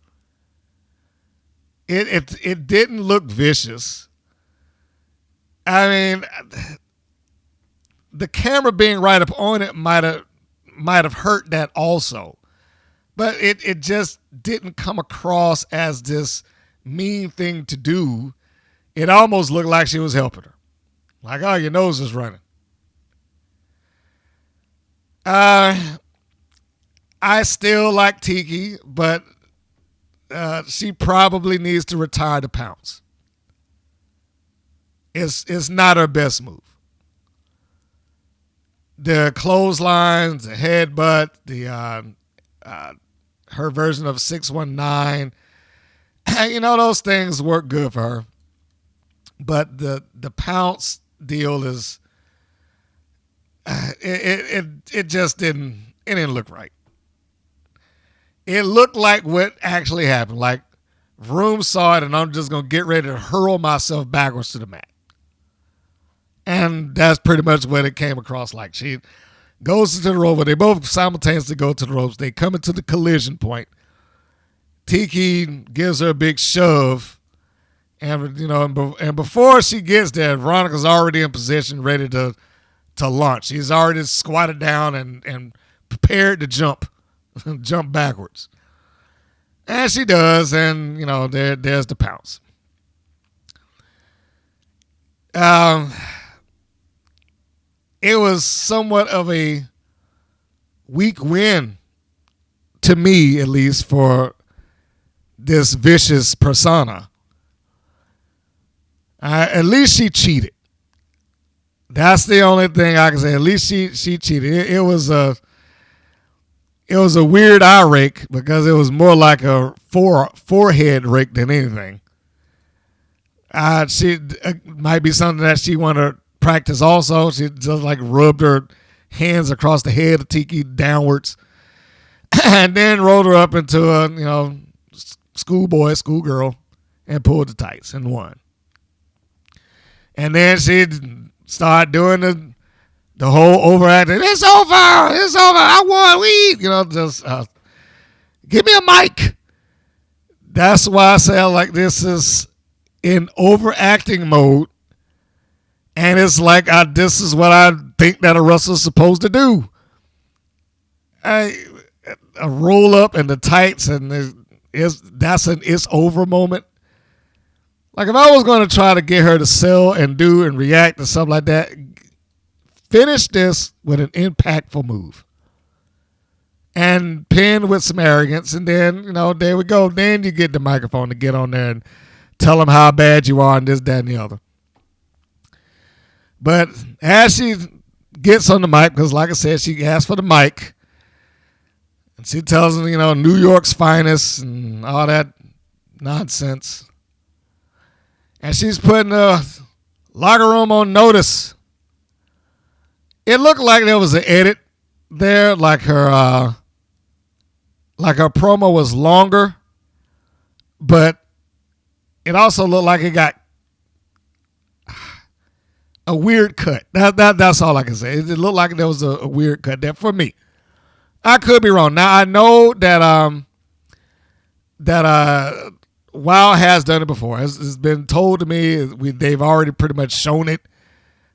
It didn't look vicious. I mean, the camera being right up on it might have hurt that also. But it just didn't come across as this mean thing to do. It almost looked like she was helping her. Like, oh, your nose is running. I still like Tiki, but she probably needs to retire to pounce. It's not her best move. The clotheslines, the headbutt, her version of 619, those things work good for her. But the pounce deal is it just didn't look right. It looked like what actually happened. Like Room saw it, and I'm just gonna get ready to hurl myself backwards to the mat. And that's pretty much what it came across like. She goes to the rope, they both simultaneously go to the ropes. They come into the collision point. Tiki gives her a big shove, and before she gets there, Veronica's already in position, ready to launch. She's already squatted down and prepared to jump backwards. And she does, and there's the pounce. It was somewhat of a weak win, to me at least, for this vicious persona. At least she cheated. That's the only thing I can say. At least she cheated. It was a weird eye rake because it was more like a forehead rake than anything. She might be something that she wanted to practice also. She just like rubbed her hands across the head of Tiki downwards and then rolled her up into a schoolgirl and pulled the tights and won. And then she started doing the whole overacting. It's over. I won. Just give me a mic. That's why I say like this is in overacting mode. And it's like this is what I think that a wrestler's supposed to do. A roll up and the tights, and that's an it's over moment. Like if I was going to try to get her to sell and do and react to something like that, finish this with an impactful move. And pin with some arrogance, and then, there we go. Then you get the microphone to get on there and tell them how bad you are and this, that, and the other. But as she gets on the mic, because like I said, she asked for the mic, and she tells them, New York's finest and all that nonsense. And she's putting the locker room on notice. It looked like there was an edit there, like her promo was longer, but it also looked like it got a weird cut. That's all I can say. It looked like there was a weird cut there for me. I could be wrong. Now I know that WoW has done it before. It's been told to me. They've already pretty much shown it.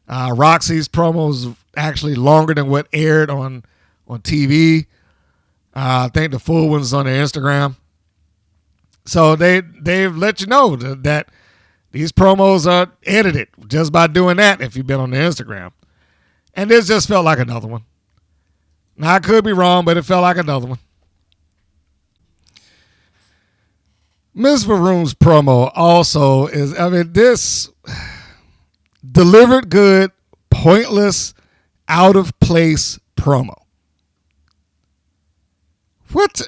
Roxy's promo was actually longer than what aired on TV. I think the full one's on their Instagram. So they've let you know that these promos are edited just by doing that if you've been on their Instagram. And this just felt like another one. Now, I could be wrong, but it felt like another one. Ms. VaRoom's promo also is, this delivered good, pointless, out of place promo. What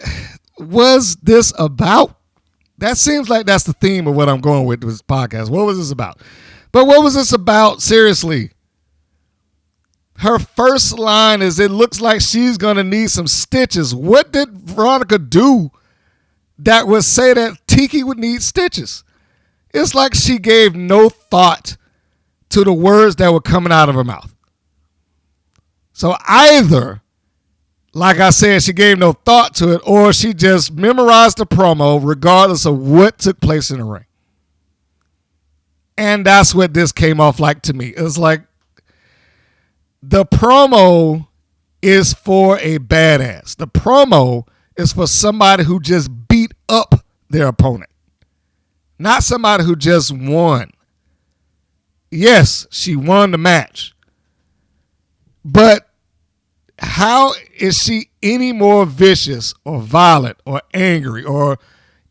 was this about? That seems like that's the theme of what I'm going with this podcast. What was this about? But what was this about? Seriously. Her first line is, it looks like she's going to need some stitches. What did Veronica do that would say that Tiki would need stitches? It's like she gave no thought to the words that were coming out of her mouth. So either, like I said, she gave no thought to it, or she just memorized the promo regardless of what took place in the ring. And that's what this came off like to me. It's like the promo is for a badass. The promo is for somebody who just beat up their opponent, not somebody who just won. Yes, she won the match, but how is she any more vicious or violent or angry or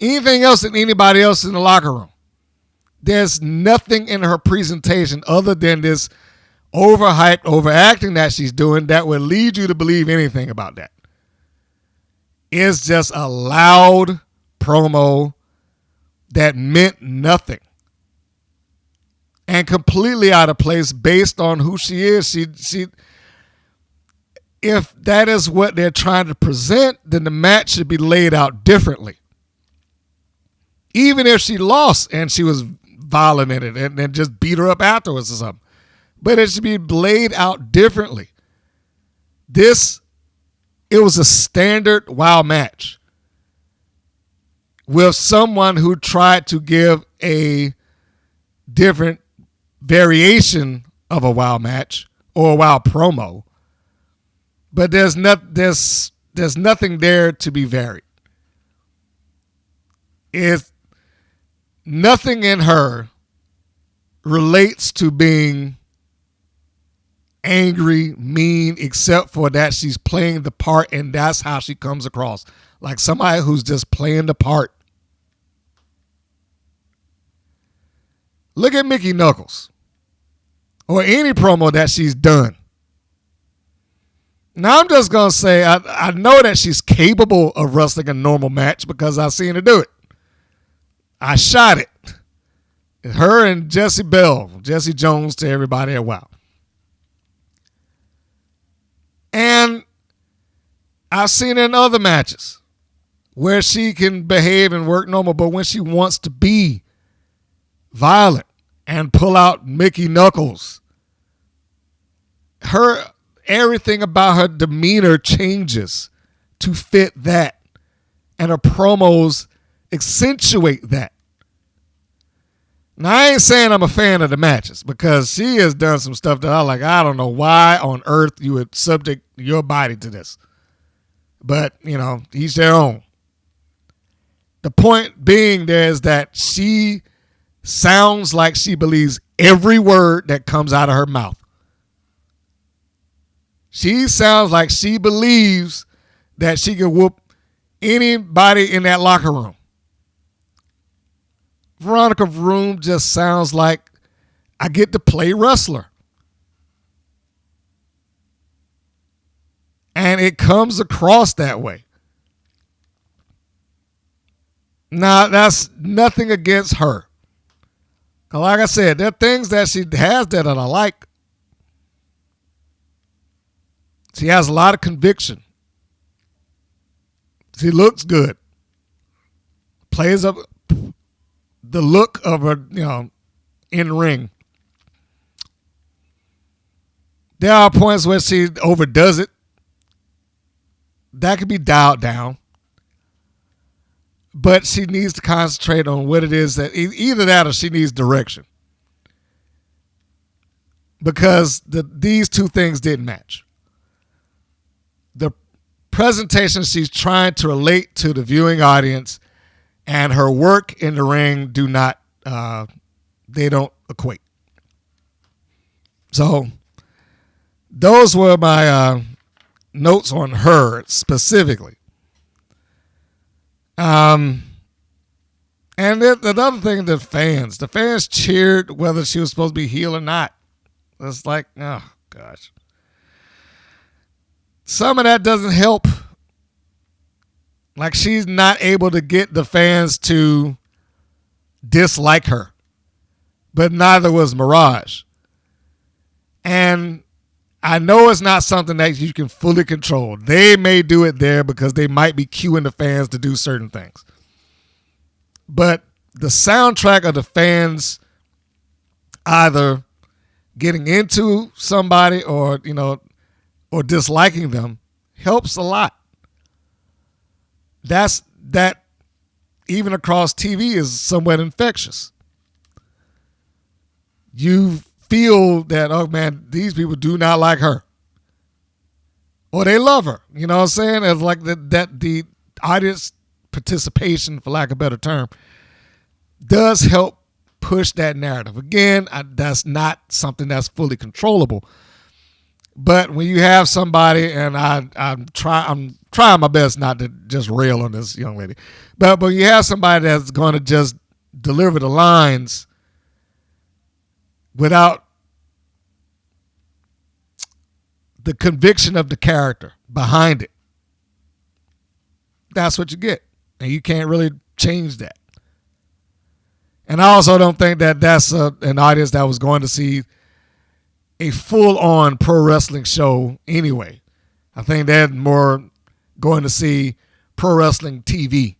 anything else than anybody else in the locker room. There's nothing in her presentation other than this overhyped, overacting that she's doing that would lead you to believe anything about that. It's just a loud promo that meant nothing and completely out of place based on who she is. She if that is what they're trying to present, then the match should be laid out differently. Even if she lost and she was violent in it and then just beat her up afterwards or something. But it should be laid out differently. It was a standard WoW match with someone who tried to give a different variation of a WoW match or a WoW promo. But there's nothing there to be varied. Nothing in her relates to being angry, mean, except for that she's playing the part, and that's how she comes across. Like somebody who's just playing the part. Look at Mickey Knuckles. Or any promo that she's done. Now I'm just going to say, I know that she's capable of wrestling a normal match because I've seen her do it. I shot it. Her and Jessie Jones to everybody at WoW. And I've seen it in other matches where she can behave and work normal, but when she wants to be violent and pull out Mickey Knuckles, everything about her demeanor changes to fit that. And her promos accentuate that. Now, I ain't saying I'm a fan of the matches because she has done some stuff that I don't know why on earth you would subject your body to this. But, each their own. The point being there is that she sounds like she believes every word that comes out of her mouth. She sounds like she believes that she can whoop anybody in that locker room. Veronica VaRoom just sounds like I get to play wrestler. And it comes across that way. Now, that's nothing against her. Like I said, there are things that she has that I like. She has a lot of conviction. She looks good. Plays up the look of her, in the ring. There are points where she overdoes it. That could be dialed down. But she needs to concentrate on what it is that either that or she needs direction. Because these two things didn't match. The presentation she's trying to relate to the viewing audience and her work in the ring they don't equate. So those were my notes on her specifically. And another thing, the fans cheered whether she was supposed to be heel or not. It's like, oh gosh. Some of that doesn't help. Like she's not able to get the fans to dislike her. But neither was Mirage. And I know it's not something that you can fully control. They may do it there because they might be cueing the fans to do certain things. But the soundtrack of the fans either getting into somebody or disliking them helps a lot. That even across TV is somewhat infectious. You feel that, oh man, these people do not like her. Or they love her. You know what I'm saying? It's like that the audience participation, for lack of a better term, does help push that narrative. Again, that's not something that's fully controllable. But when you have somebody, and I'm trying trying my best not to just rail on this young lady. But you have somebody that's going to just deliver the lines without the conviction of the character behind it. That's what you get. And you can't really change that. And I also don't think that that's an audience that was going to see a full-on pro wrestling show anyway. I think they're more going to see pro wrestling TV,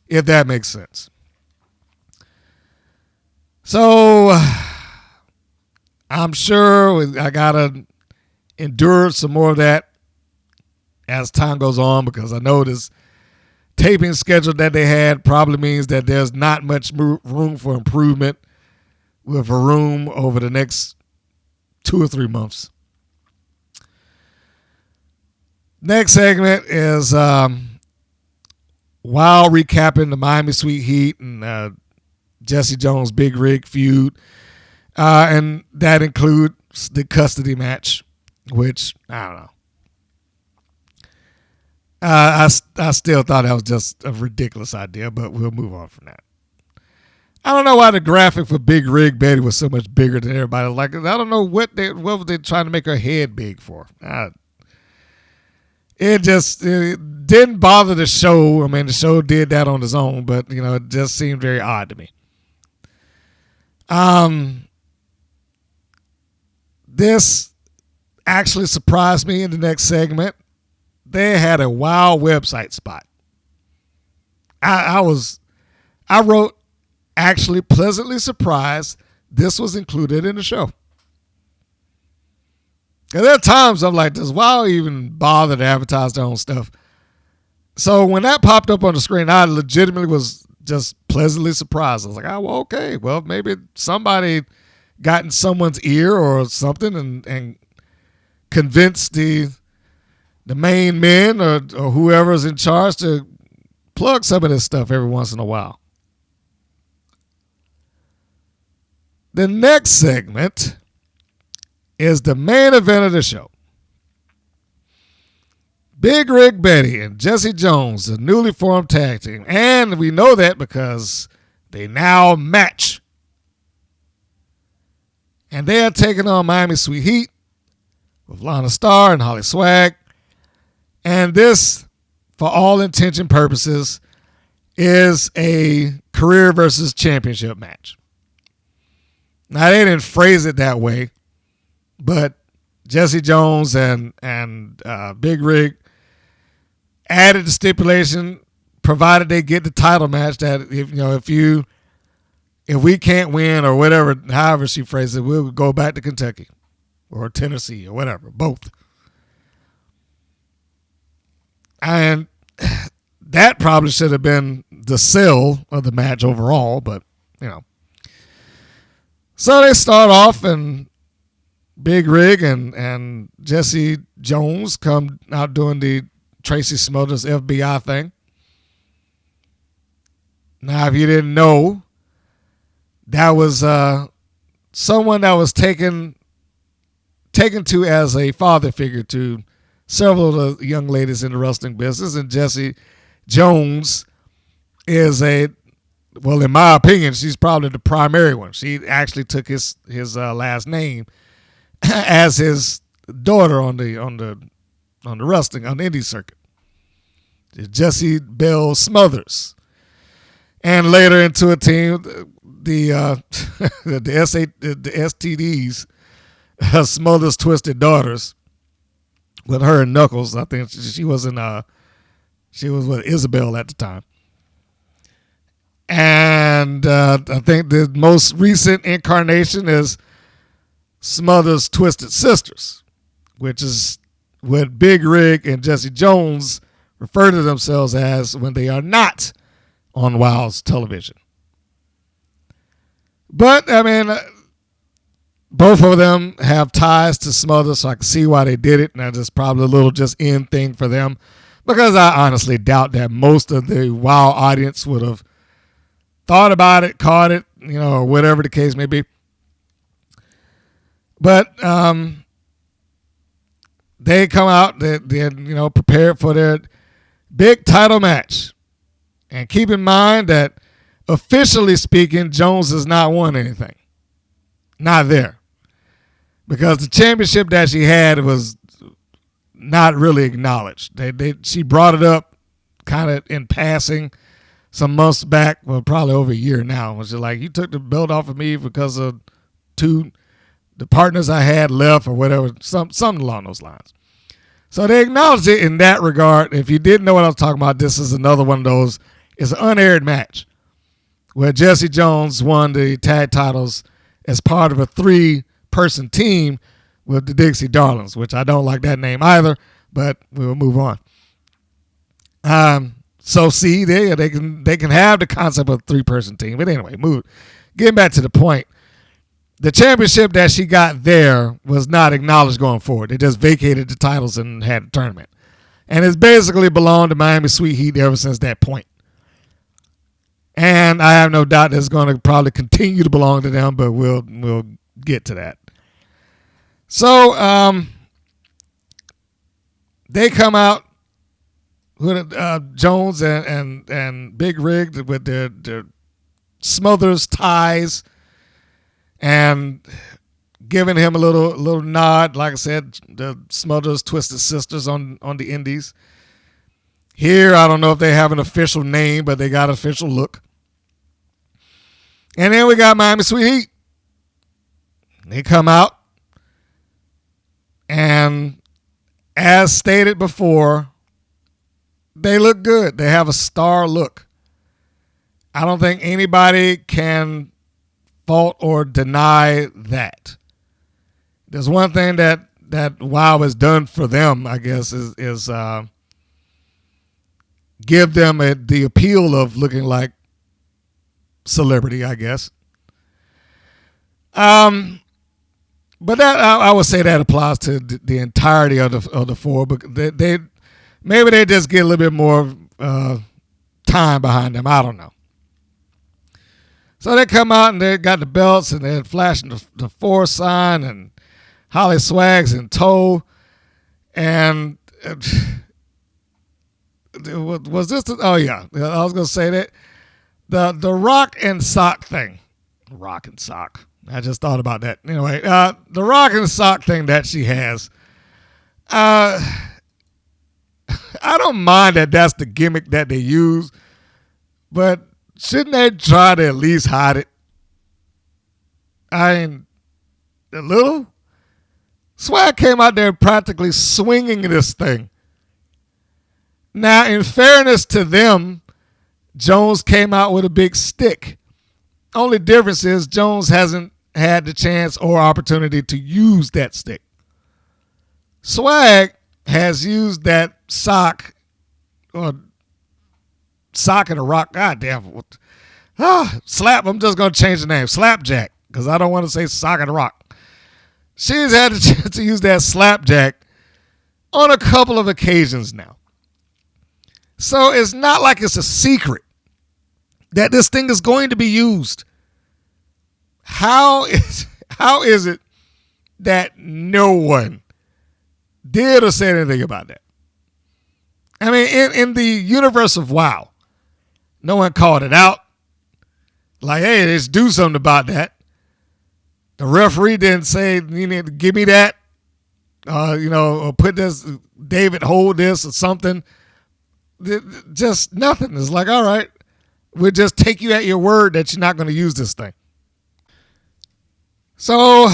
if that makes sense. So I'm sure I got to endure some more of that as time goes on, because I know this taping schedule that they had probably means that there's not much room for improvement with VaRoom over the next 2 or 3 months. Next segment is while recapping the Miami Sweet Heat and Jessie Jones Big Rig feud, and that includes the custody match, which I don't know. I still thought that was just a ridiculous idea, but we'll move on from that. I don't know why the graphic for Big Rig Betty was so much bigger than everybody. Like, I don't know what were they trying to make her head big for. It didn't bother the show. I mean, the show did that on its own, but it just seemed very odd to me. This actually surprised me in the next segment. They had a WoW website spot. I wrote, actually pleasantly surprised this was included in the show. And there are times I'm like, does WoW even bother to advertise their own stuff? So when that popped up on the screen, I legitimately was just pleasantly surprised. I was like, oh, well, okay, well, maybe somebody got in someone's ear or something and convinced the main men or whoever's in charge to plug some of this stuff every once in a while. The next segment is the main event of the show. Big Rig Betty and Jessie Jones, the newly formed tag team. And we know that because they now match. And they are taking on Miami Sweet Heat with Lana Starr and Holly Swag. And this, for all intents and purposes, is a career versus championship match. Now, they didn't phrase it that way, but Jessie Jones and Big Rig added the stipulation, provided they get the title match, that if we can't win or whatever, however she phrased it, we'll go back to Kentucky or Tennessee or whatever, both. And that probably should have been the sell of the match overall, but So they start off, and Big Rig and Jessie Jones come out doing the Tracy Smothers FBI thing. Now, if you didn't know, that was someone that was taken to as a father figure to several of the young ladies in the wrestling business, and Jessie Jones is well, in my opinion, she's probably the primary one. She actually took his last name as his daughter on the wrestling, on the indie circuit. Jessie Belle Smothers. And later into a team, the STDs, Smothers Twisted Daughters, with her and Knuckles. I think she was with Isabel at the time. And I think the most recent incarnation is Smothers Twisted Sisters, which is what Big Rig and Jessie Jones refer to themselves as when they are not on WoW's television. But, I mean, both of them have ties to Smothers, so I can see why they did it. And that's probably a little just in thing for them, because I honestly doubt that most of the WoW audience would have thought about it, caught it, or whatever the case may be. But they come out, they're prepared for their big title match. And keep in mind that officially speaking, Jones has not won anything. Not there. Because the championship that she had was not really acknowledged. She brought it up kind of in passing some months back, well, probably over a year now. It was just like, you took the belt off of me because of the partners I had left or whatever, something along those lines. So they acknowledged it in that regard. If you didn't know what I was talking about, this is another one of those. It's an unaired match where Jessie Jones won the tag titles as part of a 3-person team with the Dixie Darlings, which I don't like that name either, but we'll move on. So see, they can have the concept of a 3-person team. But anyway, getting back to the point. The championship that she got there was not acknowledged going forward. They just vacated the titles and had a tournament. And it's basically belonged to Miami Sweet Heat ever since that point. And I have no doubt that it's going to probably continue to belong to them, but we'll get to that. So they come out with Jones and Big Rig with their Smothers ties and giving him a little nod. Like I said, the Smothers Twisted Sisters on the indies. Here, I don't know if they have an official name, but they got an official look. And then we got Miami Sweet Heat. They come out, and as stated before, they look good. They have a star look. I don't think anybody can fault or deny that. There's one thing that WoW has done for them, I guess, is give them the appeal of looking like celebrity, I guess. But that I would say that applies to the entirety of the 4. But maybe they just get a little bit more time behind them. I don't know. So they come out and they got the belts and they're flashing the 4 sign and Holly Swags in tow. And was this? Oh yeah, I was gonna say that the rock and sock thing. Rock and sock. I just thought about that. Anyway, the rock and sock thing that she has. I don't mind that that's the gimmick that they use, but shouldn't they try to at least hide it? I mean, a little. Swag came out there practically swinging this thing. Now, in fairness to them, Jones came out with a big stick. Only difference is Jones hasn't had the chance or opportunity to use that stick. Swag has used that sock or sock and a rock. God damn. Slap. I'm just going to change the name. Slapjack, because I don't want to say sock and a rock. She's had the chance to use that slapjack on a couple of occasions now. So it's not like it's a secret that this thing is going to be used. How is it that no one did or said anything about that? I mean, in the universe of WoW, no one called it out. Like, hey, let's do something about that. The referee didn't say, you need to give me that, or put this, David, hold this or something. Just nothing. It's like, all right, we'll just take you at your word that you're not going to use this thing. So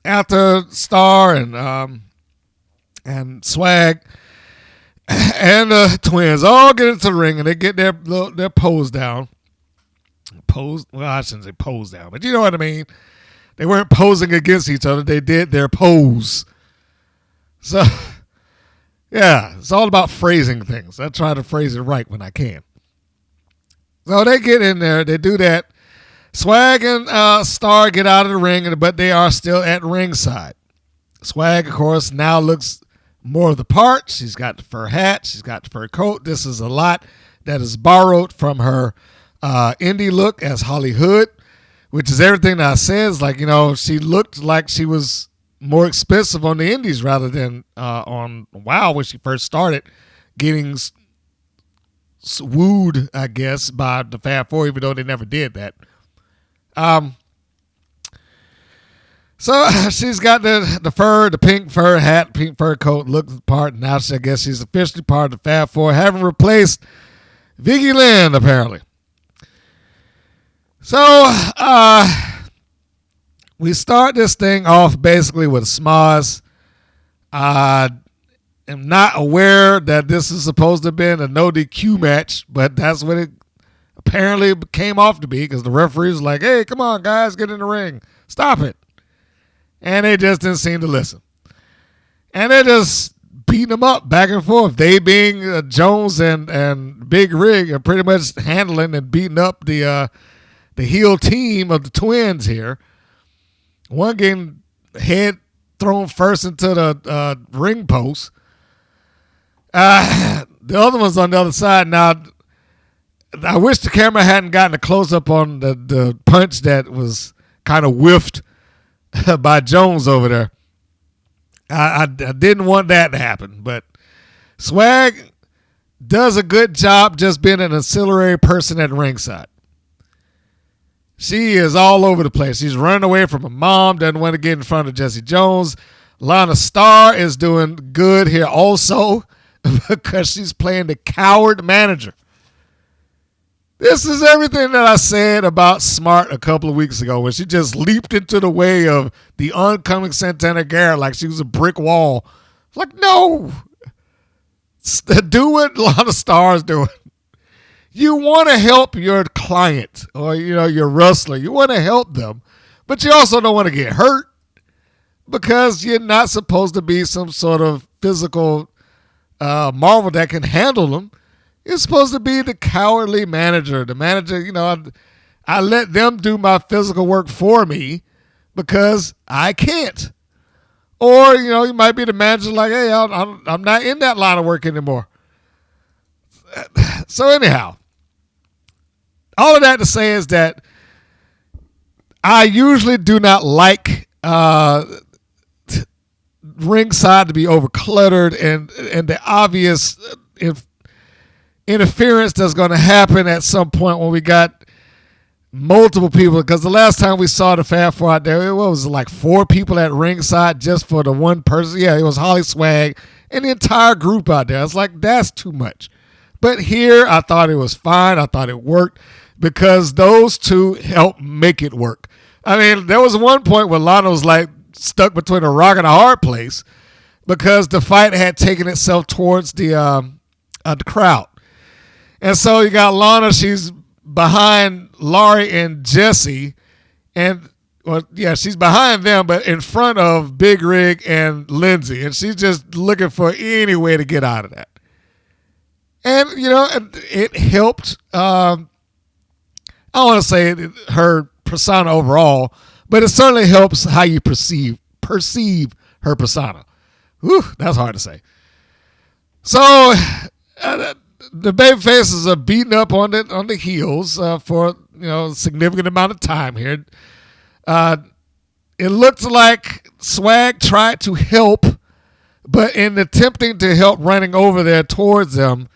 after Star and Swag and the twins all get into the ring and they get their pose down. Well, I shouldn't say pose down, but you know what I mean. They weren't posing against each other. They did their pose. So, yeah, it's all about phrasing things. I try to phrase it right when I can. So they get in there. They do that. Swag and Star get out of the ring, but they are still at ringside. Swag, of course, now looks more of the part. She's got the fur hat. She's got the fur coat. This is a lot that is borrowed from her indie look as Holly Hood, which is everything that I said. Is like, she looked like she was more expensive on the indies rather than on WoW when she first started getting wooed, I guess, by the Fab Four, even though they never did that. So she's got the pink fur hat, pink fur coat, looks the part. Now I guess she's officially part of the Fab Four, having replaced Vicky Lynn, apparently. So we start this thing off basically with Smoz. I am not aware that this is supposed to have been a no DQ match, but that's what it apparently came off to be because the referee was like, hey, come on, guys, get in the ring. Stop it. And they just didn't seem to listen. And they just beating them up back and forth. They being Jones and Big Rig are pretty much handling and beating up the heel team of the twins here. One getting head thrown first into the ring post. The other one's on the other side. Now, I wish the camera hadn't gotten a close-up on the punch that was kind of whiffed by Jones over there. I didn't want that to happen, but Swag does a good job just being an ancillary person at ringside. She is all over the place. She's running away from her mom, doesn't want to get in front of Jessie Jones. Lana Starr is doing good here also because she's playing the coward manager. This is everything that I said about Smart a couple of weeks ago when she just leaped into the way of the oncoming Santana Garrett like she was a brick wall. Like, no. Do what Lana Starr is doing. You want to help your client or, your wrestler. You want to help them, but you also don't want to get hurt because you're not supposed to be some sort of physical marvel that can handle them. You're supposed to be the cowardly manager. The manager, I let them do my physical work for me because I can't. Or, you might be the manager like, hey, I'm not in that line of work anymore. So anyhow, all of that to say is that I usually do not like ringside to be overcluttered and the obvious interference that's going to happen at some point when we got multiple people. Because the last time we saw the Fab Four out there, it was like 4 people at ringside just for the one person. Yeah, it was Holly Swag and the entire group out there. It's like, that's too much. But here, I thought it was fine. I thought it worked because those two helped make it work. I mean, there was one point where Lana was like stuck between a rock and a hard place because the fight had taken itself towards the crowd. And so you got Lana, she's behind Laurie and Jessie, and she's behind them, but in front of Big Rig and Lindsay, and she's just looking for any way to get out of that. And, it helped. I don't want to say her persona overall, but it certainly helps how you perceive her persona. Whew, that's hard to say. So the baby faces are beating up on the heels for a significant amount of time here. It looks like Swag tried to help, but in attempting to help running over there towards them,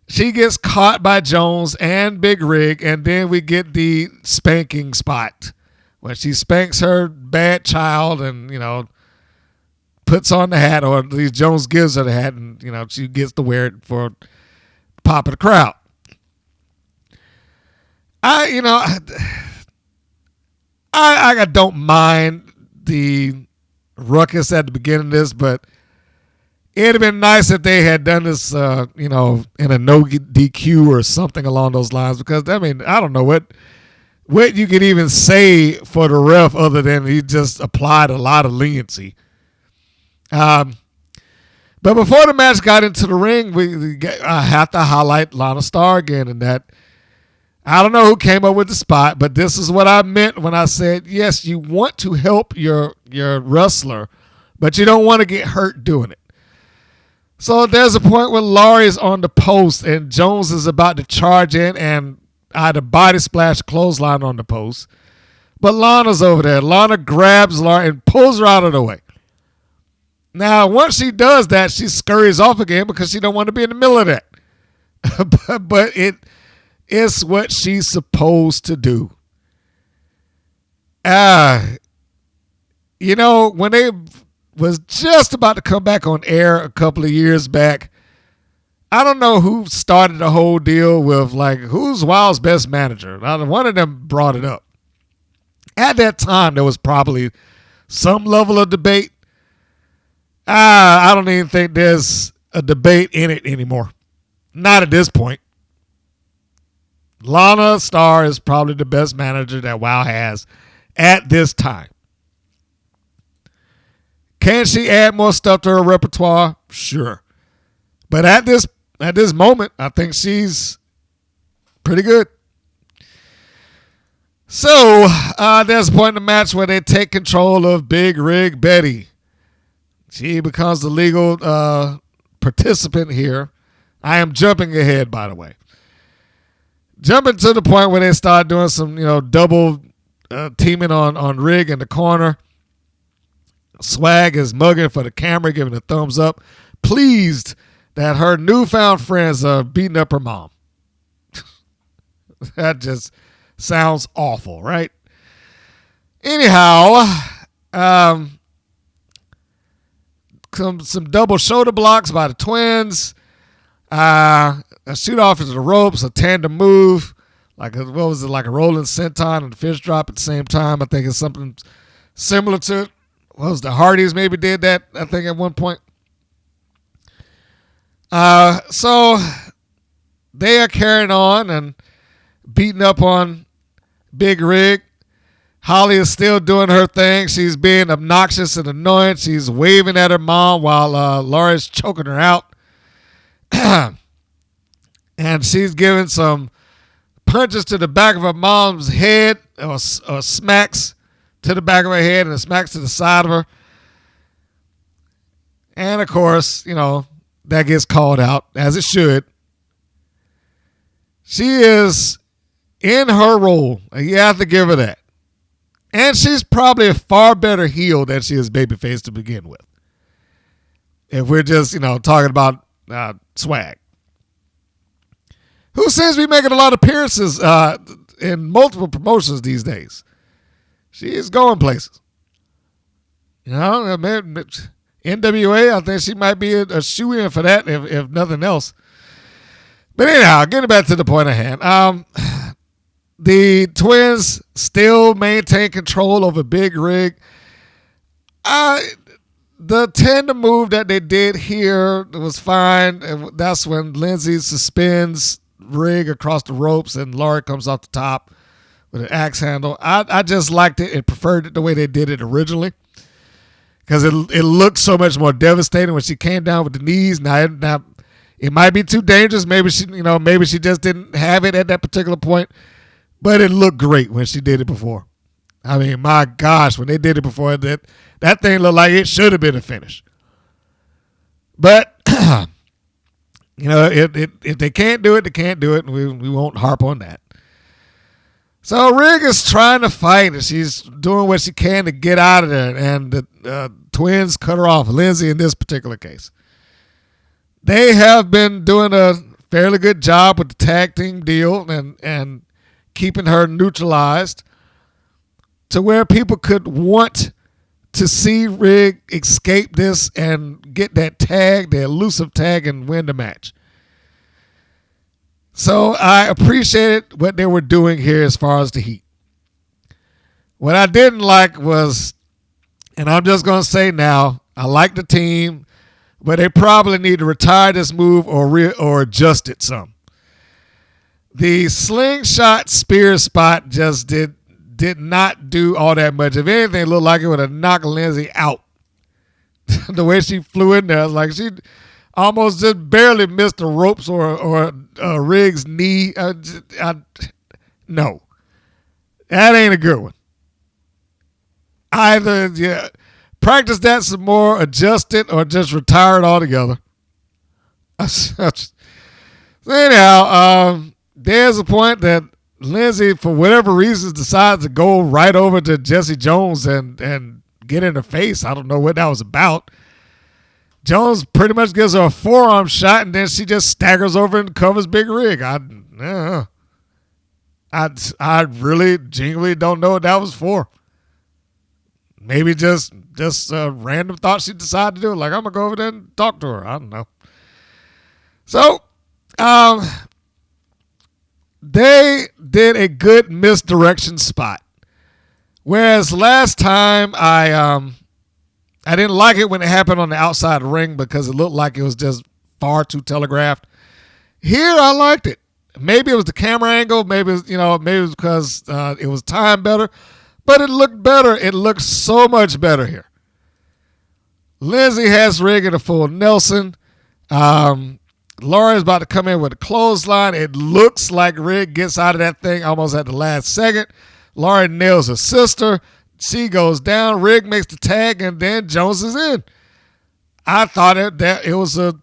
she gets caught by Jones and Big Rig, and then we get the spanking spot when she spanks her bad child and, puts on the hat, or at least Jones gives her the hat, and, she gets to wear it for pop of the crowd. I don't mind the ruckus at the beginning of this, but it'd have been nice if they had done this, in a no DQ or something along those lines. Because I don't know what you could even say for the ref other than he just applied a lot of leniency. But before the match got into the ring, I have to highlight Lana Starr again, and that I don't know who came up with the spot, but this is what I meant when I said, yes, you want to help your wrestler, but you don't want to get hurt doing it. So there's a point where Laurie's on the post and Jones is about to charge in and either body splash clothesline on the post. But Lana's over there. Lana grabs Laura and pulls her out of the way. Now, once she does that, she scurries off again because she don't want to be in the middle of that. but it's what she's supposed to do. You know, when they was just about to come back on air a couple of years back, I don't know who started the whole deal with, like, who's Wild's best manager. Now, one of them brought it up. At that time, there was probably some level of debate. I don't even think there's a debate in it anymore. Not at this point. Lana Starr is probably the best manager that WoW has at this time. Can she add more stuff to her repertoire? Sure. But at this moment, I think she's pretty good. So, there's a point in the match where they take control of Big Rig Betty. She becomes the legal participant here. I am jumping ahead, by the way. Jumping to the point where they start doing some, double teaming on Rig in the corner. Swag is mugging for the camera, giving a thumbs up, pleased that her newfound friends are beating up her mom. That just sounds awful, right? Anyhow, some double shoulder blocks by the twins. A shoot off into the ropes, a tandem move, like a rolling senton and a fish drop at the same time. I think it's something similar to it. The Hardys maybe did that, I think, at one point. So they are carrying on and beating up on Big Rig. Holly is still doing her thing. She's being obnoxious and annoying. She's waving at her mom while Laura's choking her out. And she's giving some punches to the back of her mom's head, or smacks to the back of her head and smacks to the side of her. And, of course, that gets called out, as it should. She is in her role, and you have to give her that. And she's probably a far better heel than she is babyface to begin with. If we're just, talking about Swag, who seems to be making a lot of appearances in multiple promotions these days. She is going places. NWA, I think she might be a shoe-in for that, if nothing else. But anyhow, getting back to the point at hand. The twins still maintain control over Big Rig. The tandem move that they did here was fine. That's when Lindsay suspends Rig across the ropes and Laura comes off the top with an axe handle. I just liked it and preferred it the way they did it originally, because it looked so much more devastating when she came down with the knees. Now it might be too dangerous. Maybe she just didn't have it at that particular point, but it looked great when she did it before. I mean, my gosh, when they did it before, that thing looked like it should have been a finish. But if they can't do it, they can't do it, and we won't harp on that. So Rig is trying to fight, and she's doing what she can to get out of there, and the twins cut her off, Lindsay in this particular case. They have been doing a fairly good job with the tag team deal and keeping her neutralized to where people could want to see Rig escape this and get that tag, the elusive tag, and win the match. So I appreciated what they were doing here as far as the heat. What I didn't like was, and I'm just going to say now, I like the team, but they probably need to retire this move or adjust it some. The slingshot spear spot just did not do all that much. If anything, it looked like it would have knocked Lindsay out. The way she flew in there, like she almost just barely missed the ropes or Rig's knee. No, that ain't a good one. Either practice that some more, adjust it, or just retire it altogether. So anyhow, there's a point that Lindsay, for whatever reasons, decides to go right over to Jessie Jones and get in her face. I don't know what that was about. Jones pretty much gives her a forearm shot, and then she just staggers over and covers Big Rig. I really genuinely don't know what that was for. Maybe just a random thought she decided to do. Like, I'm going to go over there and talk to her. I don't know. So, they did a good misdirection spot. Whereas last time I didn't like it when it happened on the outside ring because it looked like it was just far too telegraphed. Here I liked it. Maybe it was the camera angle. Maybe it was because it was timed better. But it looked better. It looked so much better here. Lindsay has Rig in a full Nelson. Laura's about to come in with a clothesline. It looks like Rig gets out of that thing almost at the last second. Laura nails her sister. She goes down. Rig makes the tag, and then Jones is in. I thought it was a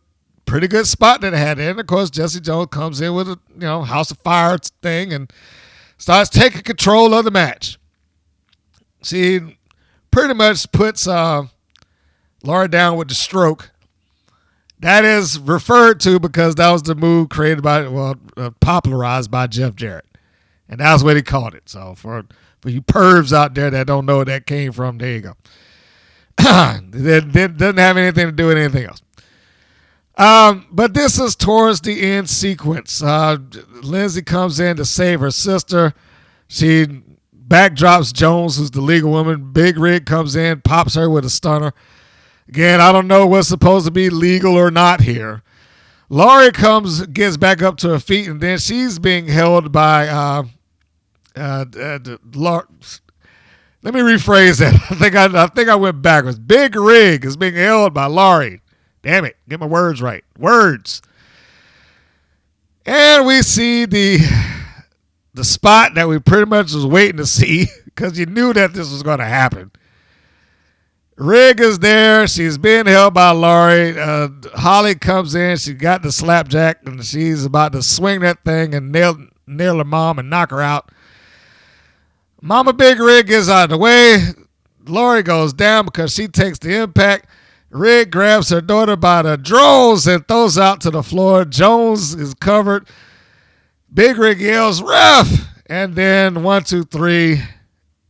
pretty good spot that it had. And, of course, Jessie Jones comes in with a House of Fire thing and starts taking control of the match. She pretty much puts Laura down with the stroke. That is referred to because that was the move popularized by Jeff Jarrett. And that's what he called it. So for you pervs out there that don't know where that came from, there you go. It doesn't have anything to do with anything else. But this is towards the end sequence. Lindsay comes in to save her sister. She backdrops Jones, who's the legal woman. Big Rig comes in, pops her with a stunner. Again, I don't know what's supposed to be legal or not here. Laurie gets back up to her feet, and then she's being held by let me rephrase that. I think I went backwards. Big Rig is being held by Laurie. Damn it, get my words right. Words. And we see the spot that we pretty much was waiting to see because you knew that this was going to happen. Rig is there. She's being held by Laurie. Holly comes in. She got the slapjack, and she's about to swing that thing and nail her mom and knock her out. Mama Big Rig gets out of the way. Laurie goes down because she takes the impact. Rig grabs her daughter by the drawers and throws out to the floor. Jones is covered. Big Rig yells, "Ref!" And then 1, 2, 3.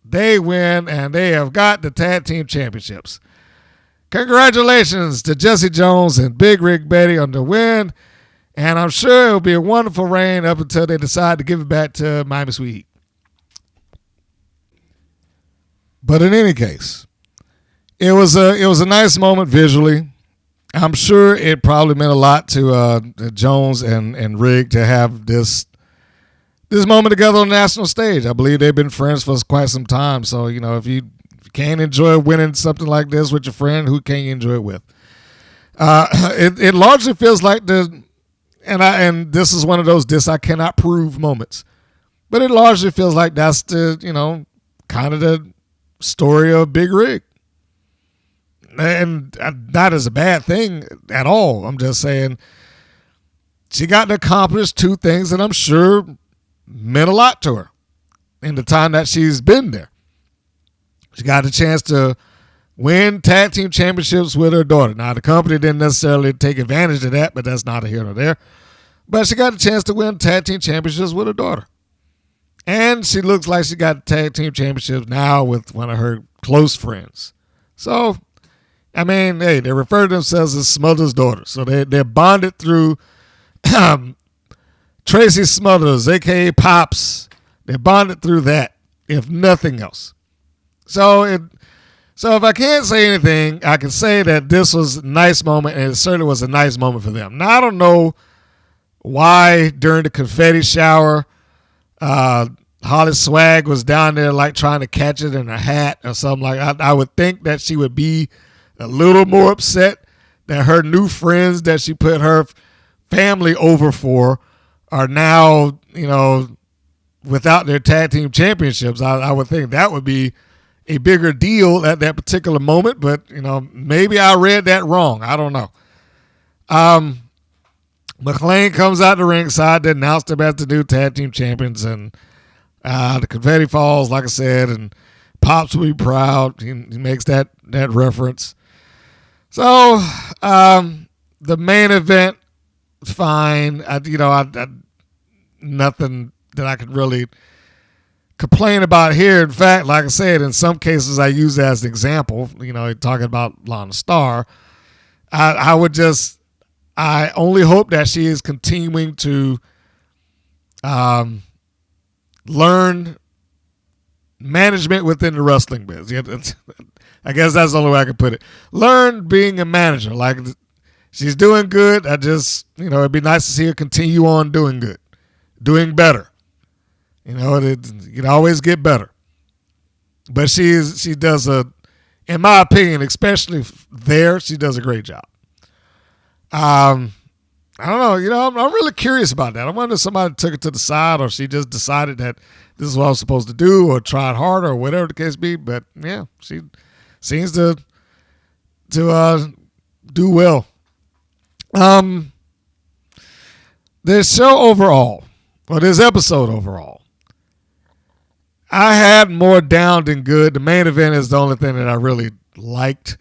They win, and they have got the tag team championships. Congratulations to Jessie Jones and Big Rig Betty on the win, and I'm sure it'll be a wonderful reign up until they decide to give it back to Miami Sweet Heat. But in any case, it was a nice moment visually. I'm sure it probably meant a lot to Jones and Rig to have this moment together on the national stage. I believe they've been friends for quite some time. So, if you can't enjoy winning something like this with your friend, who can you enjoy it with? It largely feels like and this is one of those I cannot prove moments, but it largely feels like that's the, kind of the story of Big Rig. And not as a bad thing at all. I'm just saying she got to accomplish two things that I'm sure meant a lot to her in the time that she's been there. She got a chance to win tag team championships with her daughter. Now, the company didn't necessarily take advantage of that, but that's neither here nor there. But she got a chance to win tag team championships with her daughter. And she looks like she got tag team championships now with one of her close friends. So, I mean, hey, they refer to themselves as Smothers' daughters. So they're bonded through Tracy Smothers, a.k.a. Pops. They're bonded through that, if nothing else. So if I can't say anything, I can say that this was a nice moment, and it certainly was a nice moment for them. Now, I don't know why during the confetti shower, Holly Swag was down there like trying to catch it in her hat or something like that. I would think that she would be a little more upset that her new friends that she put her family over for are now, without their tag team championships. I would think that would be a bigger deal at that particular moment, but, maybe I read that wrong. I don't know. McLean comes out the ringside to announce them as the new tag team champions, and The confetti falls, like I said, and Pops will be proud. He makes that reference. So the main event, fine. Nothing that I could really complain about here. In fact, like I said, in some cases I use it as an example. Talking about Lana Starr, I only hope that she is continuing to learn management within the wrestling business. I guess that's the only way I can put it. Learn being a manager. Like, she's doing good. It'd be nice to see her continue on doing good, doing better. You can always get better. But she does in my opinion, especially there, she does a great job. I don't know. I'm really curious about that. I wonder if somebody took it to the side, or she just decided that this is what I was supposed to do, or tried harder, or whatever the case be. But yeah, she seems to do well. This show overall, or this episode overall, I had more down than good. The main event is the only thing that I really liked.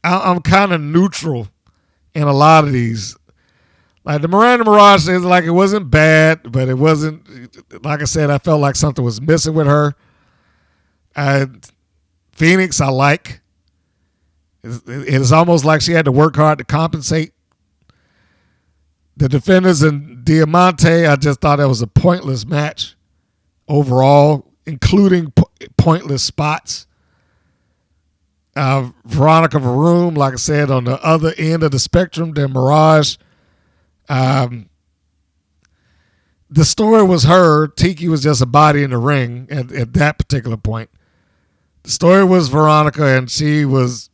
I'm kind of neutral in a lot of these. Like the Miranda Mirage, it wasn't bad, but it wasn't, like I said, I felt like something was missing with her. Phoenix, I like. It's almost like she had to work hard to compensate. The Defenders and Diamante, I just thought that was a pointless match overall, including pointless spots. Veronica VaRoom, like I said, on the other end of the spectrum than Mirage. The story was her. Tiki was just a body in the ring at that particular point. The story was Veronica, and she was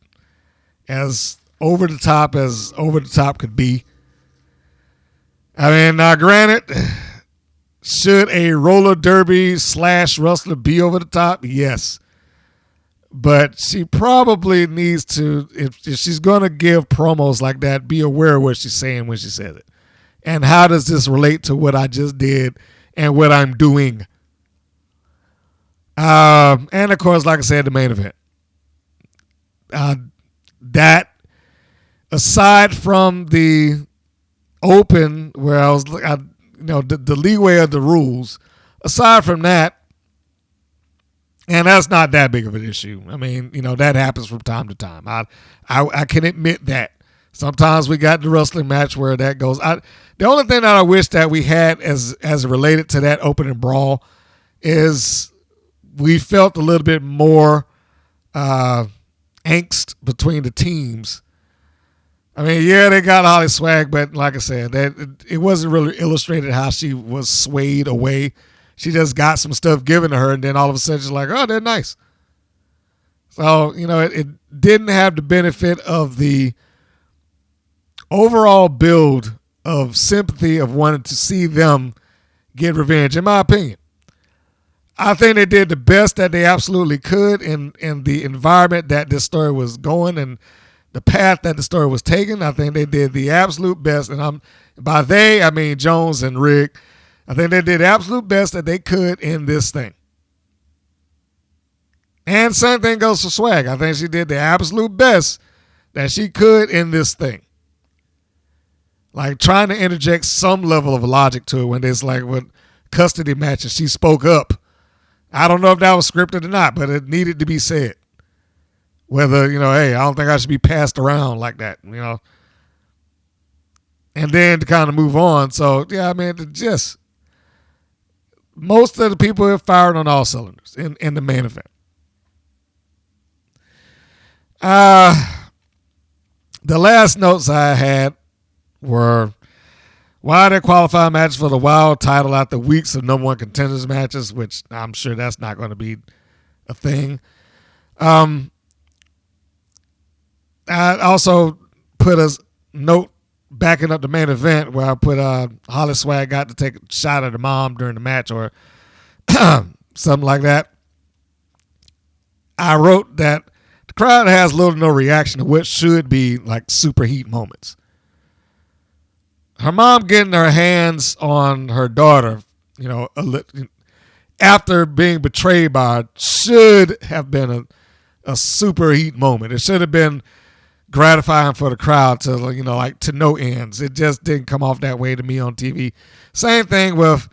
as over the top could be. I mean, now granted, should a roller derby / wrestler be over the top? Yes. But she probably needs to, if she's going to give promos like that, be aware of what she's saying when she says it. And how does this relate to what I just did and what I'm doing? And, of course, like I said, the main event. That, aside from the open, where I was, the leeway of the rules, aside from that, and that's not that big of an issue. I mean, that happens from time to time. I can admit that. Sometimes we got the wrestling match where that goes. The only thing that I wish that we had as related to that opening brawl is we felt a little bit more angst between the teams. I mean, yeah, they got Holly Swag, but like I said, it wasn't really illustrated how she was swayed away. She just got some stuff given to her, and then all of a sudden she's like, oh, they're nice. So, it didn't have the benefit of the overall build of sympathy of wanting to see them get revenge, in my opinion. I think they did the best that they absolutely could in the environment that this story was going and the path that the story was taking. I think they did the absolute best, and by they, I mean Jones and Rick. I think they did the absolute best that they could in this thing. And same thing goes for Swag. I think she did the absolute best that she could in this thing. Like trying to interject some level of logic to it when there's like with custody matches, she spoke up. I don't know if that was scripted or not, but it needed to be said. Whether, hey, I don't think I should be passed around like that, And then to kind of move on. So, yeah, I mean, most of the people have fired on all cylinders in the main event. The last notes I had were, why they qualify matches for the Wild title after weeks of number one contenders matches, which I'm sure that's not going to be a thing. I also put a note backing up the main event where I put Holly Swag got to take a shot at the mom during the match or something like that. I wrote that the crowd has little to no reaction to what should be like super heat moments. her mom getting her hands on her daughter, after being betrayed by her, should have been a super heat moment. It should have been gratifying for the crowd to no ends. It just didn't come off that way to me on TV. Same thing with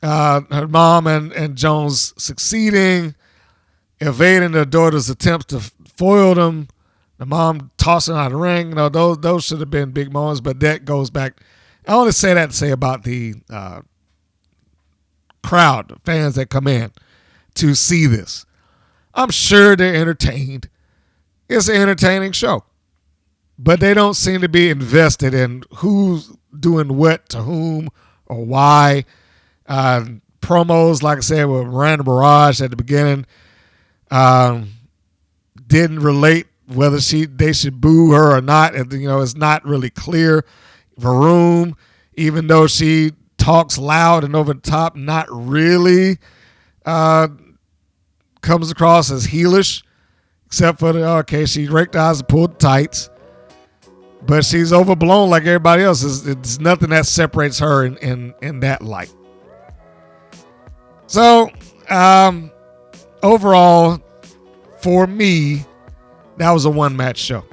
her mom and Jones succeeding, evading their daughter's attempts to foil them. The mom tossing out of the ring. Those should have been big moments, but that goes back. I only say that to say about the crowd, the fans that come in to see this. I'm sure they're entertained. It's an entertaining show. But they don't seem to be invested in who's doing what to whom or why. Promos, like I said, with Miranda Mirage at the beginning, didn't relate whether they should boo her or not. It's not really clear. VaRoom, even though she talks loud and over the top, not really comes across as heelish, except for she raked eyes and pulled the tights. But she's overblown like everybody else. It's nothing that separates her in that light. So, overall, for me, that was a one-match show.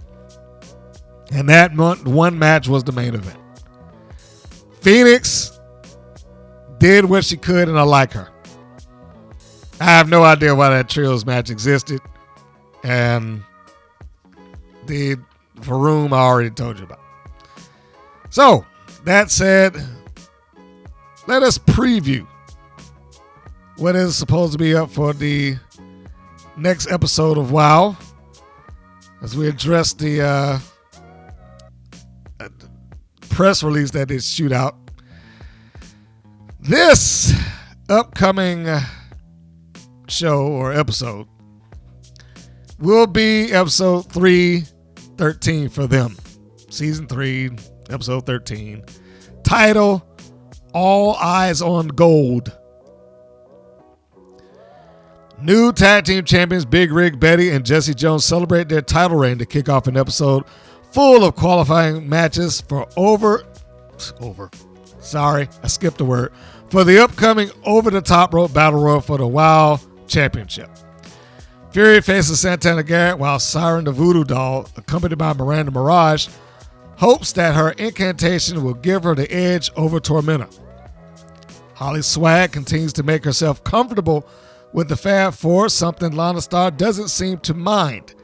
And that one match was the main event. Phoenix did what she could, and I like her. I have no idea why that trios match existed. And the VaRoom I already told you about. So, that said, let us preview what is supposed to be up for the next episode of WoW as we address the press release that they shoot out. This upcoming show or episode will be episode 313 for them. Season 3, episode 13. Title, All Eyes on Gold. New tag team champions Big Rig Betty and Jessie Jones celebrate their title reign to kick off an episode full of qualifying matches for for the upcoming over-the-top rope battle royal for the WoW Championship. Fury faces Santana Garrett while Siren the Voodoo Doll, accompanied by Miranda Mirage, hopes that her incantation will give her the edge over Tormenta. Holly Swag continues to make herself comfortable with the Fab Four, something Lana Starr doesn't seem to mind,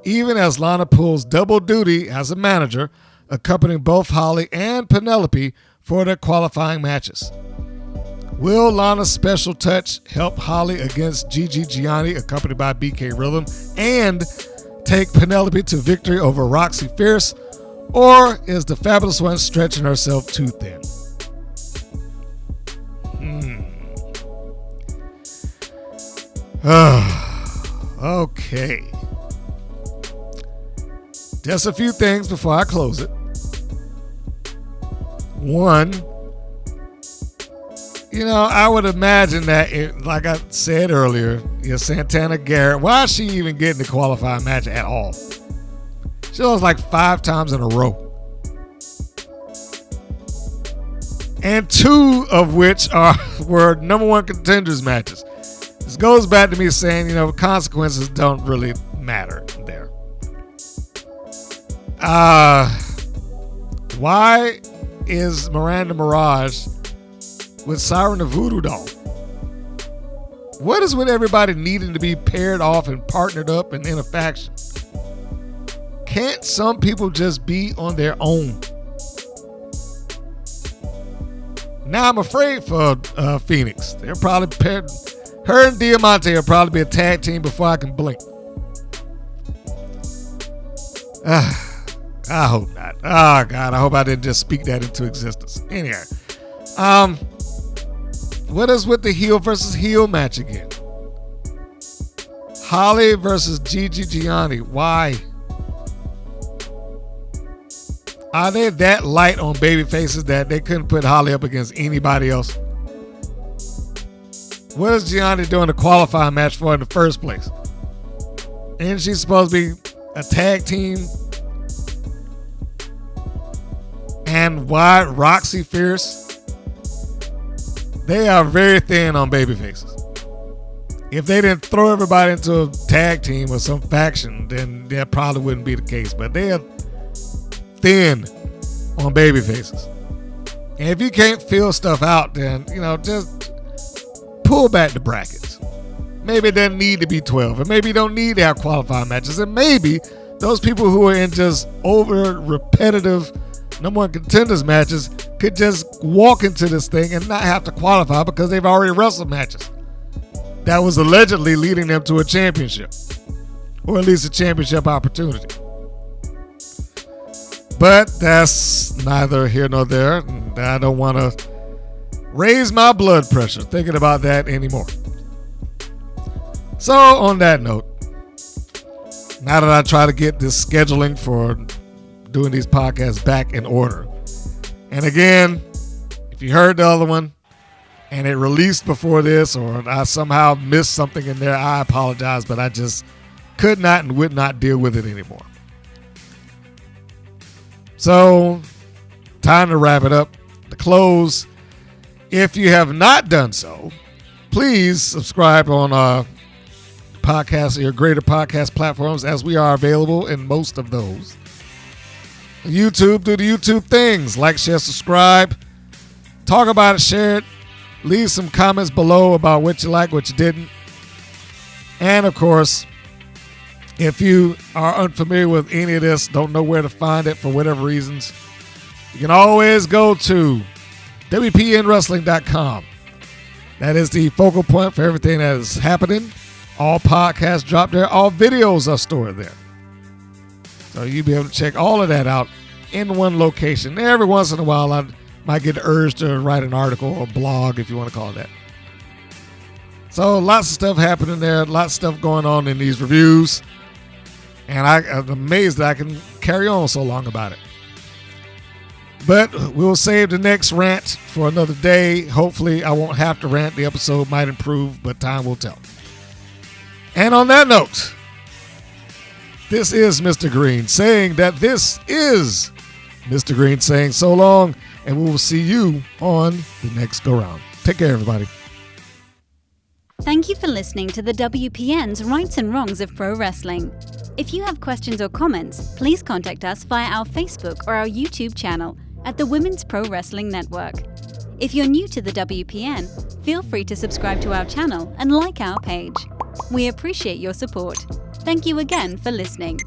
even as Lana pulls double duty as a manager, accompanying both Holly and Penelope for their qualifying matches. Will Lana's special touch help Holly against Gigi Gianni, accompanied by BK Rhythm, and take Penelope to victory over Roxy Fierce, or is the Fabulous One stretching herself too thin? Okay. Just a few things before I close it. One, I would imagine that, like I said earlier, Santana Garrett, why is she even getting the qualifying match at all? She lost like 5 times in a row. And 2 of which were number 1 contenders matches. This goes back to me saying, consequences don't really matter there. Why is Miranda Mirage with Siren the Voodoo Doll? What is with everybody needing to be paired off and partnered up and in a faction? Can't some people just be on their own? Now I'm afraid for Phoenix. They're probably paired. Her and Diamante will probably be a tag team before I can blink. I hope not. Oh, God, I hope I didn't just speak that into existence. Anyway, what is with the heel versus heel match again? Holly versus Gigi Gianni. Why? Are they that light on baby faces that they couldn't put Holly up against anybody else? What is Gianni doing a qualifying match for in the first place? Ain't she supposed to be a tag team? and why Roxy Fierce, they are very thin on baby faces. If they didn't throw everybody into a tag team or some faction, then that probably wouldn't be the case. But they are thin on baby faces. And if you can't fill stuff out, then, just pull back the brackets. Maybe it doesn't need to be 12, and maybe you don't need to have qualifying matches, and maybe those people who are in just over repetitive number one contenders matches could just walk into this thing and not have to qualify because they've already wrestled matches that was allegedly leading them to a championship, or at least a championship opportunity. But that's neither here nor there. I don't want to raise my blood pressure thinking about that anymore. So on that note, now that I try to get this scheduling for doing these podcasts back in order, and again, if you heard the other one and it released before this, or I somehow missed something in there, I apologize, but I just could not and would not deal with it anymore. So, time to wrap it up. To close, if you have not done so, please subscribe on podcasts or your greater podcast platforms, as we are available in most of those. YouTube, do the YouTube things. Like, share, subscribe. Talk about it, share it. Leave some comments below about what you like, what you didn't. And, of course, if you are unfamiliar with any of this, don't know where to find it for whatever reasons, you can always go to WPNWrestling.com. That is the focal point for everything that is happening. All podcasts drop there. All videos are stored there. So you'll be able to check all of that out in one location. Every once in a while, I might get urged to write an article or blog, if you want to call it that. So lots of stuff happening there. Lots of stuff going on in these reviews. And I'm amazed that I can carry on so long about it. But we'll save the next rant for another day. Hopefully I won't have to rant. The episode might improve, but time will tell. And on that note, this is Mr. Green saying that this is Mr. Green saying so long, and we will see you on the next go-round. Take care, everybody. Thank you for listening to the WPN's Rights and Wrongs of Pro Wrestling. If you have questions or comments, please contact us via our Facebook or our YouTube channel at the Women's Pro Wrestling Network. If you're new to the WPN, feel free to subscribe to our channel and like our page. We appreciate your support. Thank you again for listening.